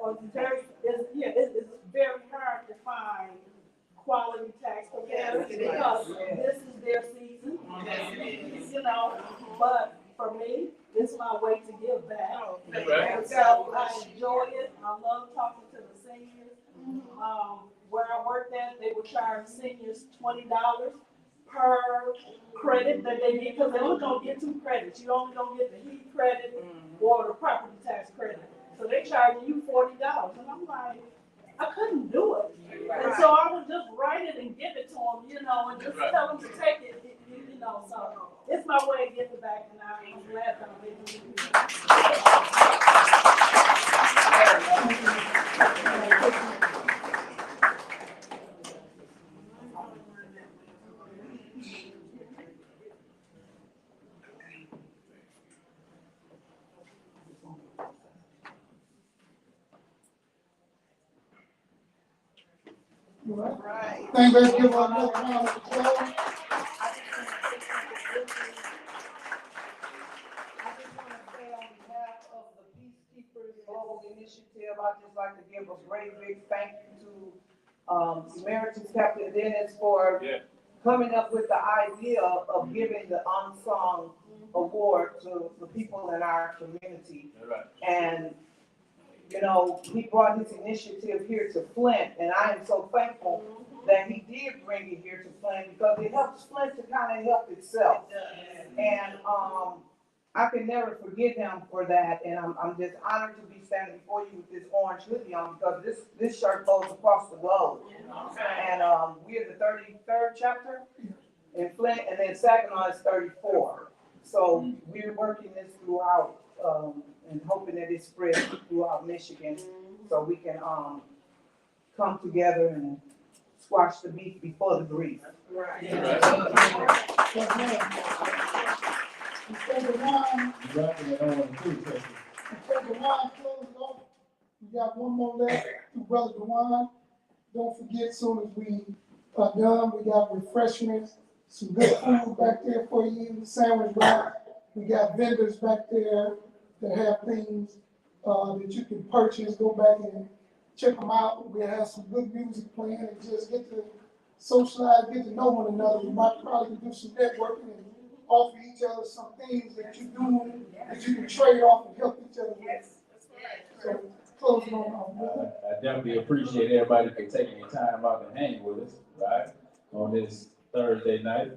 it's very hard to find quality tax preparers because this is their season, but for me, it's my way to give back. And so I enjoy it. I love talking to the seniors. Where I worked at, they would charge seniors $20 per credit that they get, because they only don't get 2 credits. You only don't get the heat credit or the property tax credit. So they charge you $40. And I'm like, I couldn't do it. And so I would just write it and give it to them, and just tell them to take it, so it's my way of giving back, and I'm glad that I'm able to do that. Right. Thank you. Give her another round of applause. Peacekeepers Global Initiative, I'd just like to give a great big thank you to Emeritus Captain Dennis for coming up with the idea of giving the Unsung Award to the people in our community. And, you know, he brought his initiative here to Flint, and I am so thankful that he did bring it here to Flint because it helps Flint to kind of help itself. And I can never forget him for that, and I'm just honored to be standing before you with this orange hoodie on because this shirt goes across the globe. And we're the 33rd chapter in Flint, and then Saginaw is 34. So we're working this throughout and hoping that it spreads throughout Michigan so we can come together and squash the beef before the grief. Right. Before the wine closes off, we got one more left to Brother DeWine. Don't forget, as soon as we are done, we got refreshments, some good food back there for you, the sandwich rack. We got vendors back there that have things that you can purchase. Go back and check them out. We'll have some good music playing and just get to socialize, get to know one another. We might probably do some networking and offer each other some things that you do that you can trade off and help each other with. So close it on brother. I definitely appreciate everybody for taking your time out to hang with us, right, on this Thursday night.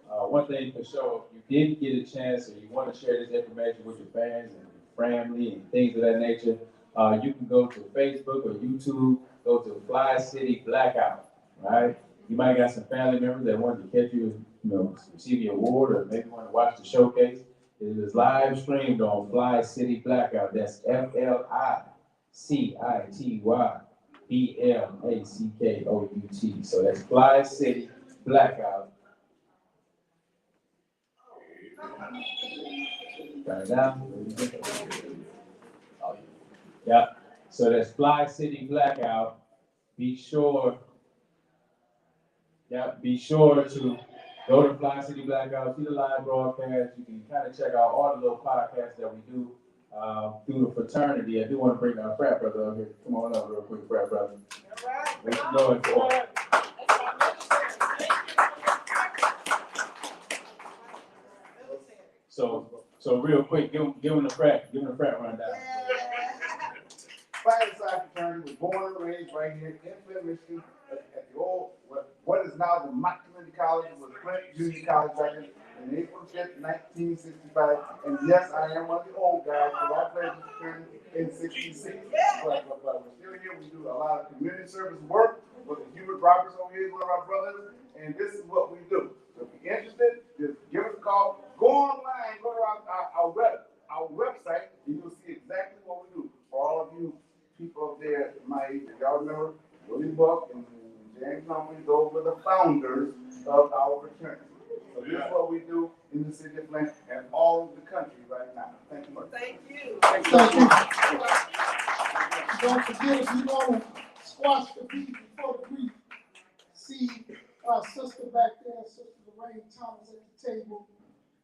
One thing for sure, if you didn't get a chance or you want to share this information with your fans and your family and things of that nature, you can go to Facebook or YouTube, go to Fli-City Blackout, right? You might got some family members that want to catch you, receive your award or maybe want to watch the showcase. It is live streamed on Fli-City Blackout. That's Flicity Blackout. So that's Fli-City Blackout. Turn it down. Yeah. So that's Fli-City Blackout. Be sure to go to Fli-City Blackout, see the live broadcast. You can kind of check out all the little podcasts that we do through the fraternity. I do want to bring our frat brother up here. Come on up real quick, frat brother. What you going for? So real quick, give him the frat rundown. Fli-City fraternity was born and raised right here in Flint, Michigan, at the old, what is now the Mott Community College, was Flint Junior College back in April 5th, 1965. And yes, I am one of the old guys, because I played with the fraternity in 66. But we're still here. We do a lot of community service work. With Hubert Roberts over here is one of our brothers, and this is what we do. So if you're interested, just give us a call. Go online, go to our website, and you'll see exactly what we do. For all of you people up there, my age, y'all remember Willie Buck and James Humphrey, those were the founders of our fraternity. So this is what we do in the city of Flint and all of the country right now. Thank you much. Thank you. Thank you. Don't forget, if you want to squash the beef before the grief, see our sister back there, Sister Lorraine Thomas at the table,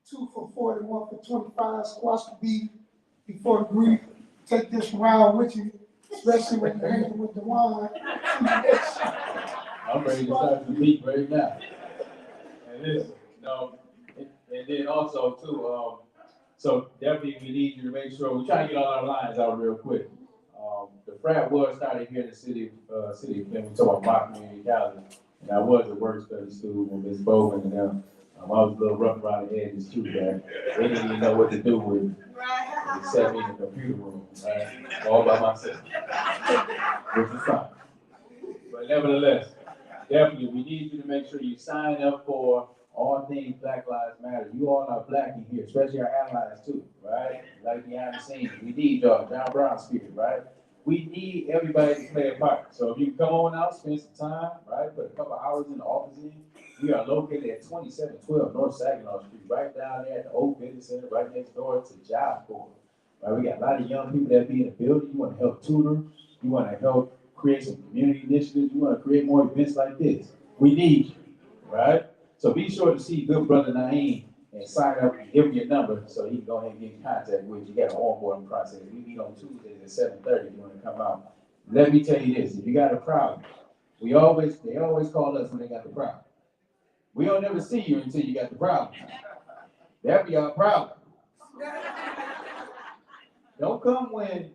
2 for 40, 1 for 25. Squash the beef before the grief. Take this round with you, especially when you're hanging with the wine. I'm ready to start the beat right now. And listen, and then also too, so definitely we need you to make sure we try to get all our lines out real quick. The frat was started here in the city of Flint. We talk about Mott Community College, and I was at work study school with Ms. Bogan and them. I was a little rough around the edges too, man. They didn't even know what to do with me. They set me in the computer room, right? All by myself. Which is fine. But nevertheless, definitely we need you to make sure you sign up for all things Black Lives Matter. You all are black in here, especially our allies too, right? Like behind the scenes. We need y'all, John Brown spirit, right? We need everybody to play a part. So if you come on out, spend some time, right? Put a couple hours in the office in. We are located at 2712 North Saginaw Street, right down there at the Old Business Center, right next door to Job Corps. Right? We got a lot of young people that be in the building. You want to help tutor. You want to help create some community initiatives, you want to create more events like this, we need you, right? So be sure to see good brother Naeem and sign up and give him your number so he can go ahead and get in contact with you. You got an onboarding process. We meet on Tuesdays at 7:30 if you want to come out. Let me tell you this, if you got a problem, they always call us when they got the problem. We don't never see you until you got the problem. That'd be our problem. Don't come when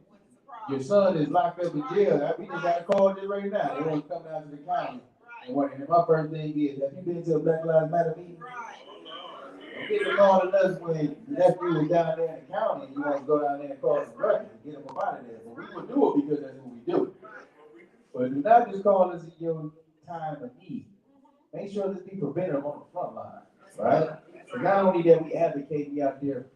your son is locked up in jail. We just got a call this right now. They want to come down to the county. And my first thing is, have you been to a Black Lives Matter meeting? Don't get the call to us when the nephew is down there in the county and you want to go down there and call some records and get them out of there. But we will do it because that's what we do. But do not just call us in your time of need. Make sure this be preventative on the front line, right? So not only that we advocate, we out there,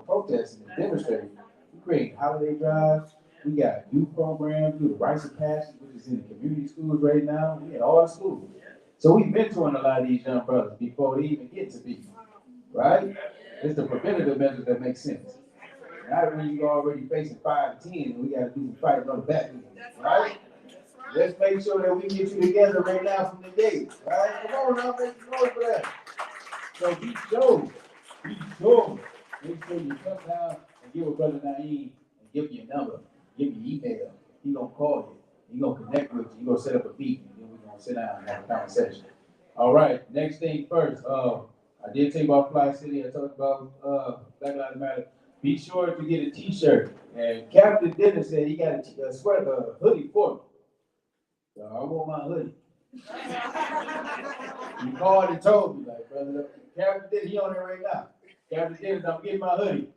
protesting and demonstrating, we create holiday drives, we got youth programs, do the rites of passage, which is in the community schools right now, we in all the schools. So we've been mentoring a lot of these young brothers before they even get to be, right? It's the preventative measures that make sense. Not when you're already facing 5 to 10, and we got to do some fighting on the back end, right? Let's make sure that we get you together right now from the gate, right? Come on now, make some noise for that. So be sure. Make sure you come down and give a brother Naeem and give me your number, give me your email. He gonna call you. He gonna connect with you. He gonna set up a meeting, and then we're gonna sit down and have a conversation. All right. Next thing first. I did tell you about Fli-City. I talked about Black Lives Matter. Be sure to get a T-shirt. And Captain Dennis said he got a sweater, hoodie for me. So I want my hoodie. He called and told me, like, brother, Captain Dennis, he on there right now. Captain Dennis, I'm getting my hoodie.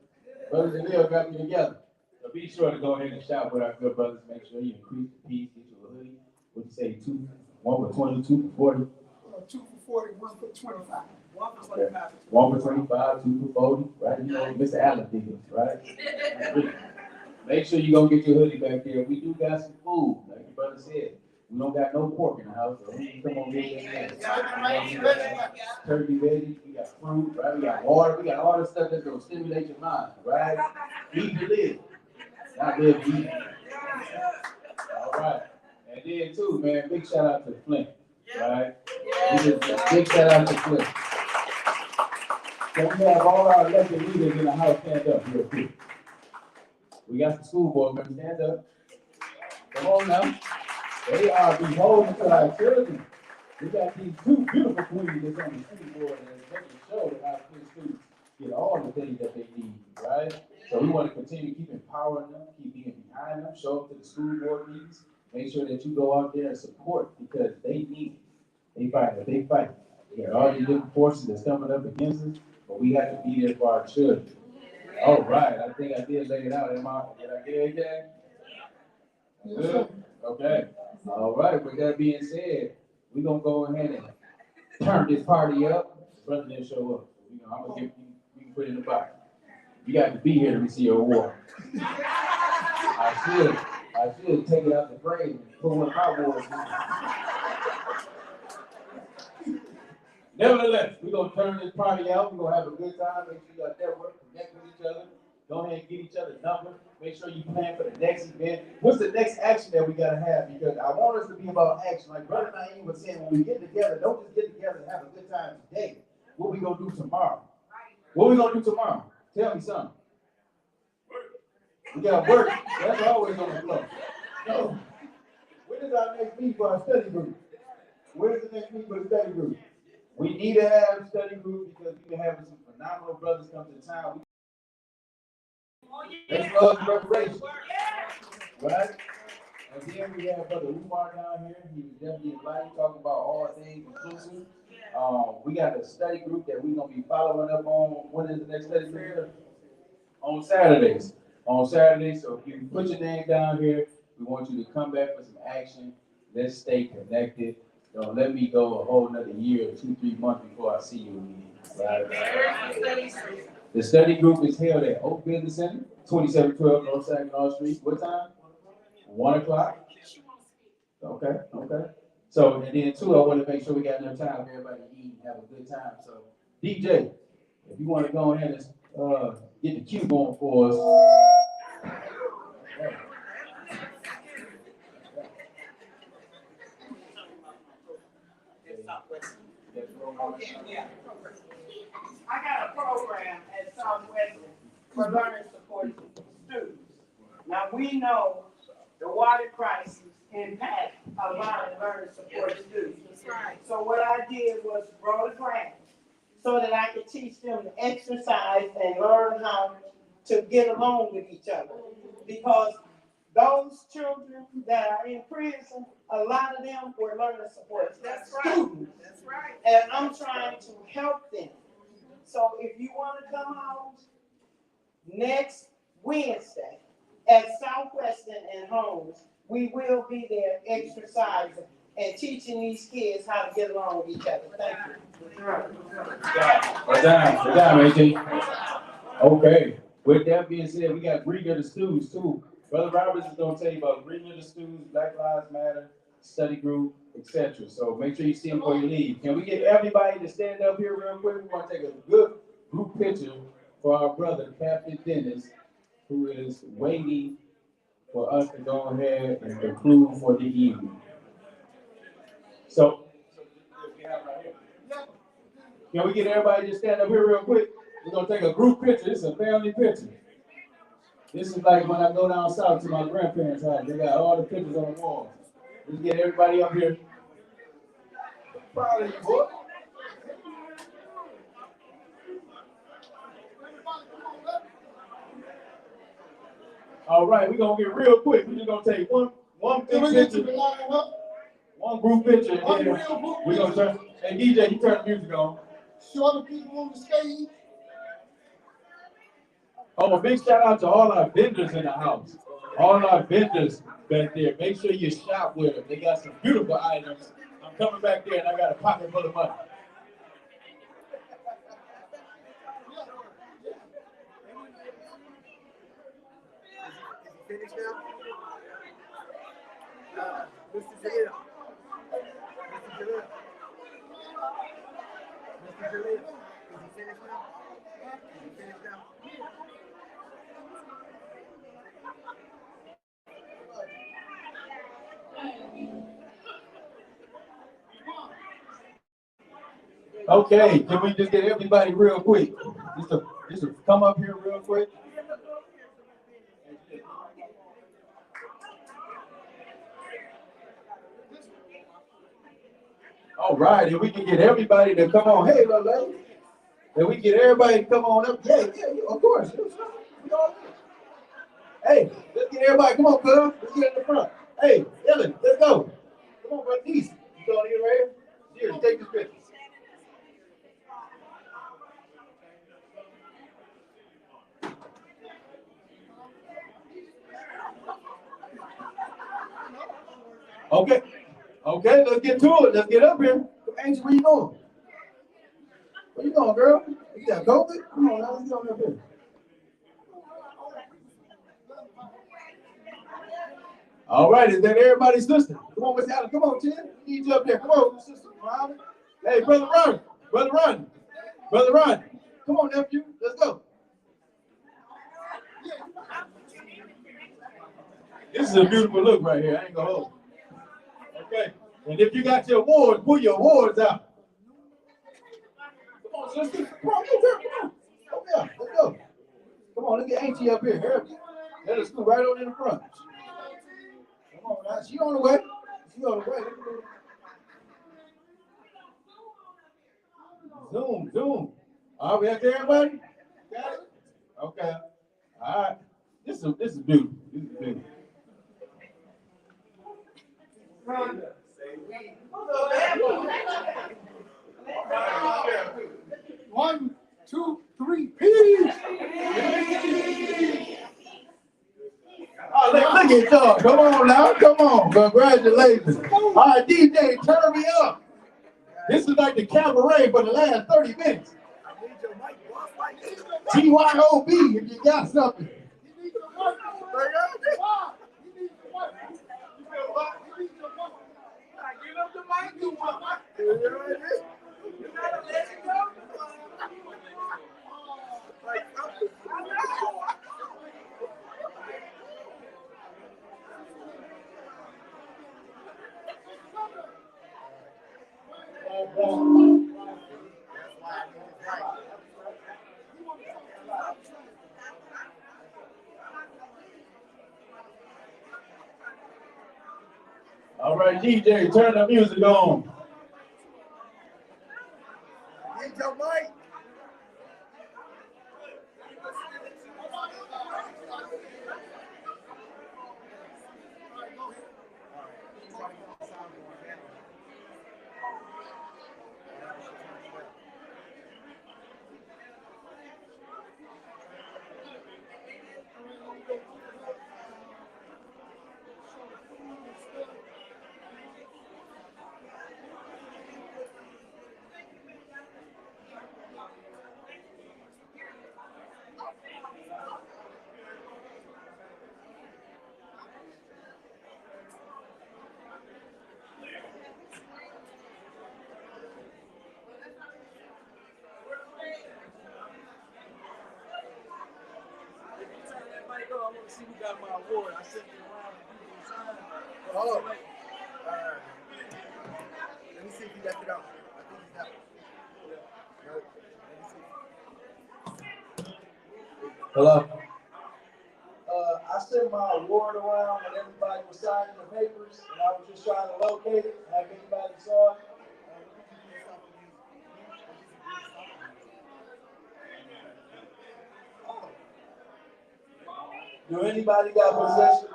Brothers and Lil got me together. So be sure to go ahead and shop with our good brothers. Make sure you increase the piece, get you a hoodie. What you say, 1 for 20, 2 for 40? 2 for 40, 1 for 25. 1 for 25. 1 for 25, 2 for 40, right? You know, Mr. Allen deals, right? Make sure you go get your hoodie back there. We do got some food, like your brother said. We don't got no pork in the house, so we can come over here and turkey veggies, we got fruit, right? We got water, we got all the stuff that's gonna stimulate your mind, right? Eat to live, not live to eat. All right. And then too, man, big shout out to Flint, right? Big shout out to Flint. So we have all our elected leaders in the house stand up real quick. We got the school board members stand up. Come on now. They are beholden to our children. We got these 2 beautiful queens that's on the school board and it's making sure that our students get all the things that they need, right? So we want to continue to keep empowering them, keep being behind them, show up to the school board meetings, make sure that you go out there and support because they need it. They fight a big fight. We got all these different forces that's coming up against us, but we have to be there for our children. All right, I think I did lay it out. Did I get everything? Good? Okay. All right, with that being said, we're going to go ahead and turn this party up. Brother didn't show up. I'm going to give you can put it in the box. You got to be here to receive your award. I should take it out the frame and put one of my awards in. Nevertheless, we're going to turn this party out. We're going to have a good time. Make sure you got network, connect with each other. Go ahead and get each other numbers. Make sure you plan for the next event. What's the next action that we got to have? Because I want us to be about action. Like Brother Naeem was saying, when we get together, don't just get together and have a good time today. What we going to do tomorrow? What we going to do tomorrow? Tell me something. We got work. That's always on the floor. So, when is our next meeting for our study group? Where's the next meeting for the study group? We need to have study group because we can have some phenomenal brothers come to town. Let's love preparation. Right? And then we have Brother Umar down here. He was definitely invited, talking about all things inclusive. We got a study group that we're going to be following up on. When is the next study group? On Saturdays. On Saturdays. So if you put your name down here, we want you to come back for some action. Let's stay connected. Don't let me go a whole another year, 2-3 months before I see you again. Right? The study group is held at Oak Business Center, 2712 North Saginaw Street. What time? 1 o'clock. Okay. So, and then too, I want to make sure we got enough time for everybody to eat and have a good time. So, DJ, if you want to go ahead and get the cue going for us. Yeah. I got a program at Southwestern for learning support students. Now, we know the water crisis impacts a lot of learning support students. That's right. So what I did was wrote a grant so that I could teach them to exercise and learn how to get along with each other. Because those children that are in prison, a lot of them were learning support students. That's right. And I'm trying to help them. So if you want to come out next Wednesday at Southwestern and Holmes, we will be there exercising and teaching these kids how to get along with each other. Thank you. Well done, AT. Okay. With that being said, we got Greeting of the Students too. Brother Roberts is going to tell you about Greeting of the Students, Black Lives Matter, study group, etc. So make sure you see them before you leave. Can we get everybody to stand up here real quick? We want to take a good group picture for our brother, Captain Dennis, who is waiting for us to go ahead and conclude for the evening. So, can we get everybody to stand up here real quick? We're going to take a group picture. This is a family picture. This is like when I go down south to my grandparents' house. They got all the pictures on the wall. Let's get everybody up here. All right, we're going to get real quick. We're just going to take one big picture. One group picture. We're going to turn. Hey, DJ, you turn the music on. Show the people on the stage. Oh, a big shout out to all our vendors in the house. All our vendors back there. Make sure you shop with them. They got some beautiful items. I'm coming back there and I got a pocket full of money. Finished now? Mr. Jalil. Mr. Jalil. Mr. Jalil. Is he finished now? Is he finished now? Okay, can we just get everybody real quick? Just to come up here real quick. All right, if we can get everybody to come on. Hey, little lady. If we get everybody to come on up. Yeah, of course. Hey, let's get everybody. Come on, cuz. Let's get in the front. Hey, Ellen, let's go. Come on, brother. Easy. You going in right here? Here, take this picture. Okay, let's get to it. Let's get up here. Angel, where you going? Where you going, girl? You got COVID? Come on, now, let's get on up here. All right, is that everybody's sister? Come on, Miss Allen. Come on, Jen. We need you up there. Come on, sister. Hey, Brother Ron. Brother Ron. Brother Ron. Come on, nephew. Let's go. This is a beautiful look right here. I ain't gonna hold you. Okay. And if you got your awards, pull your awards out. Come on, sister. Come on, girl. Come on. Come here. Let's go. Come on, look at Auntie up here. Let us go right on in the front. Come on now. She on the way. She on the way. Zoom. All right, we have to everybody? Got it? Okay. All right. This is beautiful. This is beautiful. One, two, three, peace. Oh, look at y'all. Come on now. Come on. Congratulations. All right, DJ, turn me up. This is like the cabaret for the last 30 minutes. TYOB if you got something. Get up the mic, you gotta let it go. All right, DJ, turn the music on. Get your mic. I want to see who got my award. I sent it around and people signed. Oh, let me see if he left it out. I think he's got it. Yeah. Let me see. Hello? I sent my award around when everybody was signing the papers, and I was just trying to locate it, have anybody saw it. Do anybody got possession?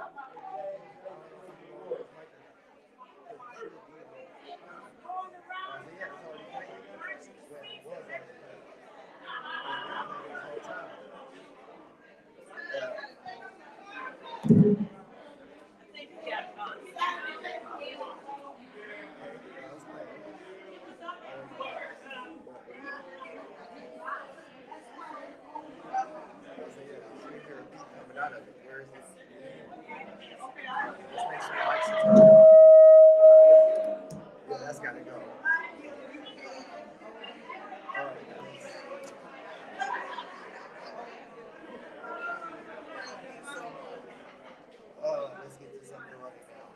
That's gotta go. Let's get to something right now.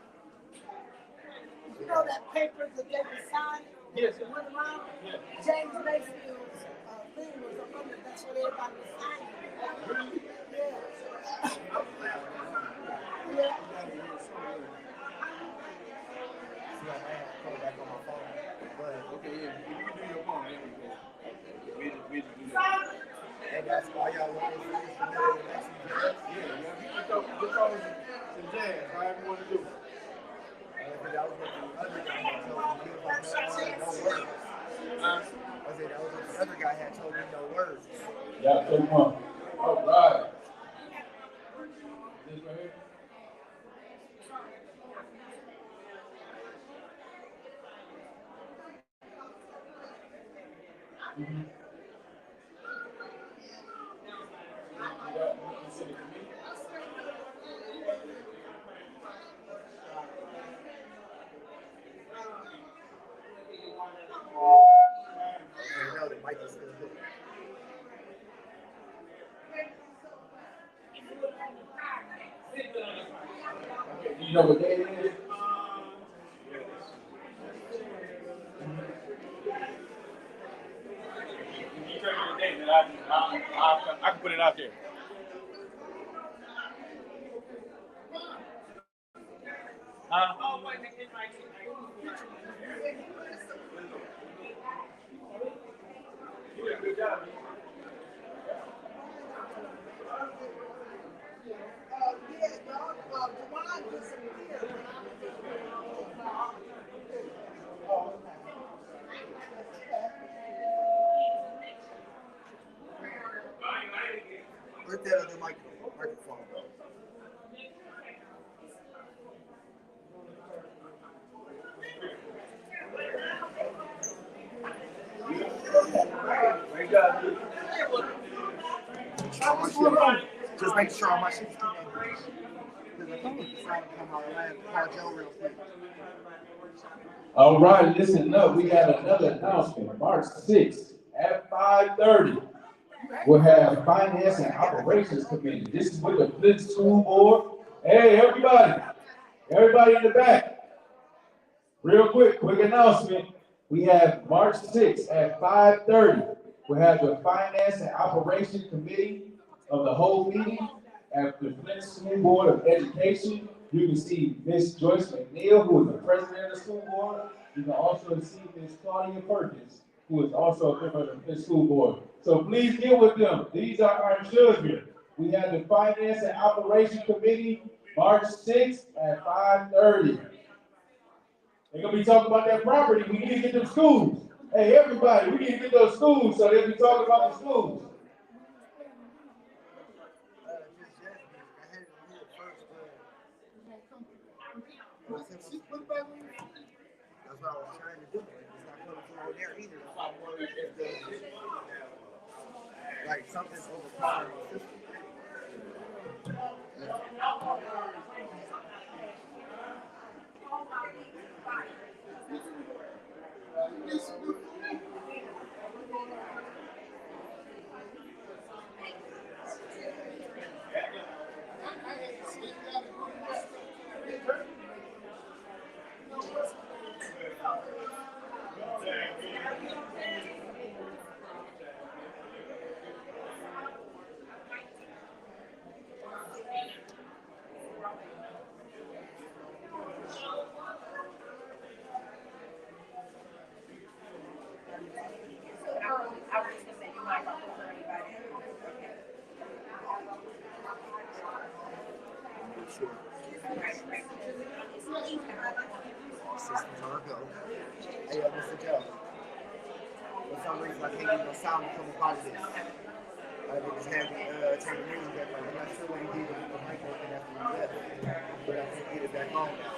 You know that paper that they were signing? Yes. It went around? Yes. James Mayfield's thing was up under, that's what everybody was signing. Really? Yeah. Okay, yeah, if you do your phone, then we do that. And that's why y'all want to see this today. Yeah, just call it some jazz, however you want to do it. That was what the other guy had told me. He was like, no words. I said, that was what the other guy had told me, no words. Yeah, come on. All right. This right here? Mm-hmm. No, the mic is still good. You know what day it is? You tell me the date, then I can put it out there. Oh, wait, you did a good job. Let that other microphone go. Just make sure all my shit's good. All right, listen up. We got another announcement. March 6th at 5:30. We'll have Finance and Operations Committee. This is with the Flint School Board. Hey, everybody. Everybody in the back. Real quick announcement. We have March 6th at 5:30. We'll have the Finance and Operations Committee of the whole meeting at the Flint School Board of Education. You can see Miss Joyce McNeil, who is the president of the school board. You can also see Miss Claudia Perkins, who is also a member of the school board. So please get with them. These are our children. We have the Finance and Operation Committee, March 6th at 5:30. They're gonna be talking about that property. We need to get them schools. Hey, everybody, we need to get those schools so they'll be talking about the schools. That's what I was trying to do. It's not coming from over there either. That's why I'm worried if like something's overpowering the system. Systems on go. Hey, Mr. Joe. For some reason, I can't get no sound from the part of this. I just had to turn the music back on. I'm not sure what he did with the mic open after he left, but I can't get it back on now.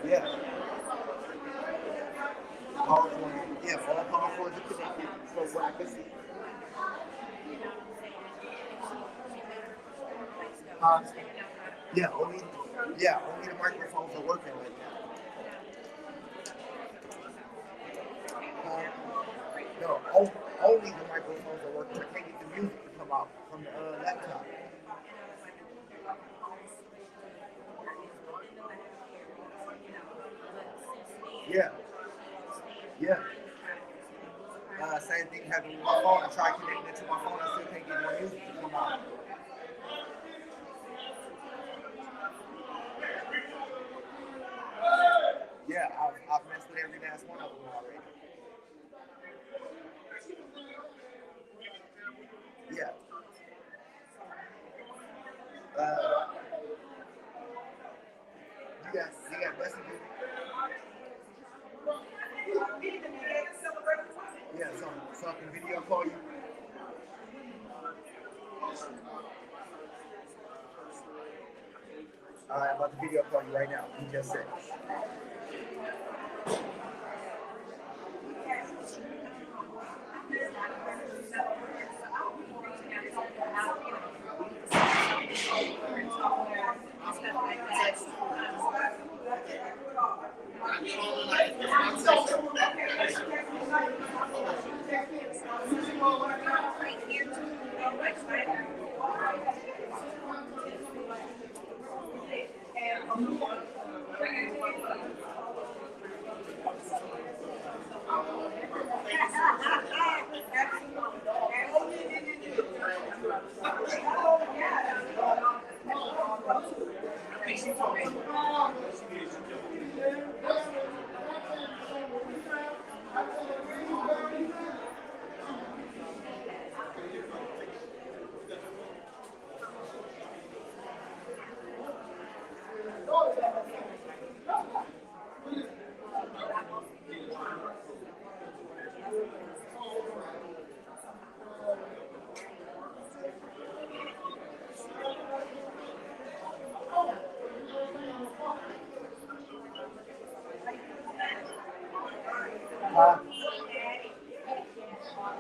Yeah. All cords are connected for what I can see. Only the microphones are working right now. No, only the microphones are working. I can't get the music to come out from the laptop. Yeah. Same thing happened with my phone. I tried connecting it to my phone. I still can't get no music to come out. Yeah, I've messed with every last one of them already. Yeah. You got messages? Yeah, so I can video call you. Alright, I'm about to video call you right now. You just said.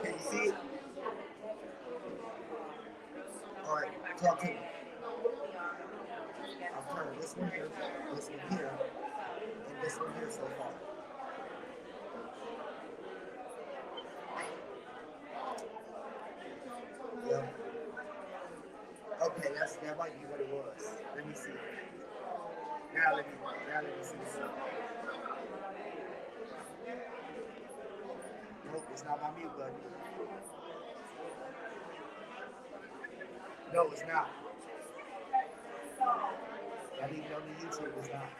Can you see it? All right, talk to me. I've turned this one here, and this one here so far. Yeah. Okay, that might be what it was. Let me see. Now let me see this. Nope, it's not my mute button. No, it's not. I didn't know the YouTube is not.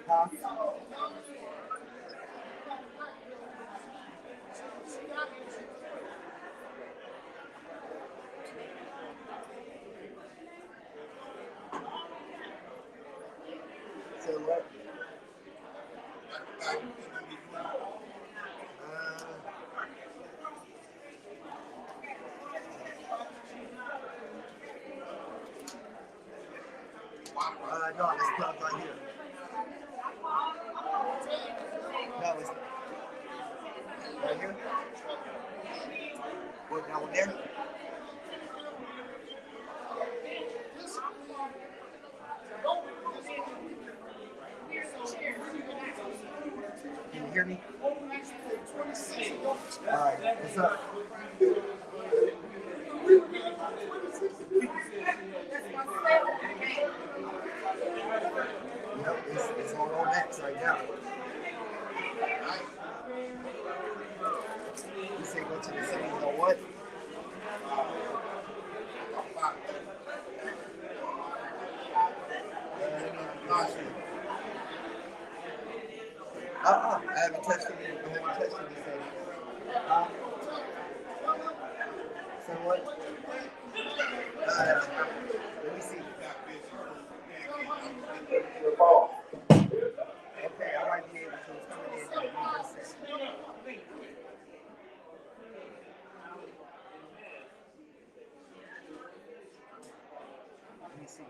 Huh? So what? No, it's plugged right here. No, it's right here. What, that one there? Can you hear me? Alright, what's up? Yep, it's on Royale X right now. You say go to the city, you know what? I haven't tested it. So what? Let me see. Okay, I might be able to. It's coming in. Let me see.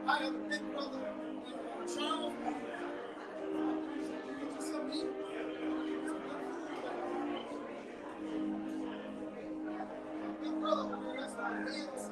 I have a big brother, Charles. Big brother, that's my kids.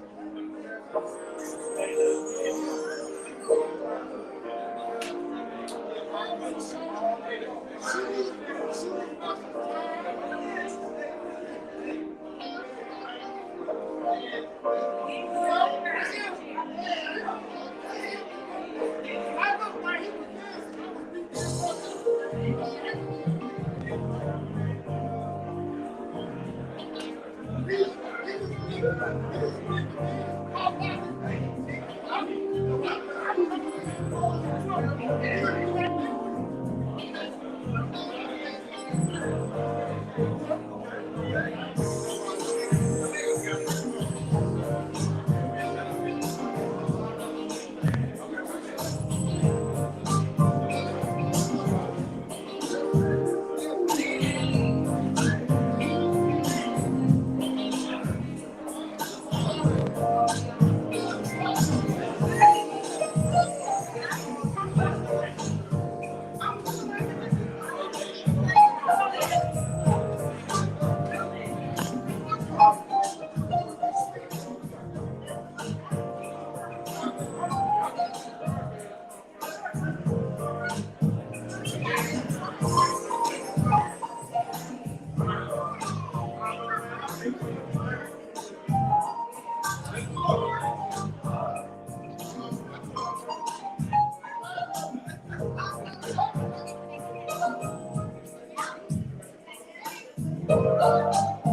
Thank you.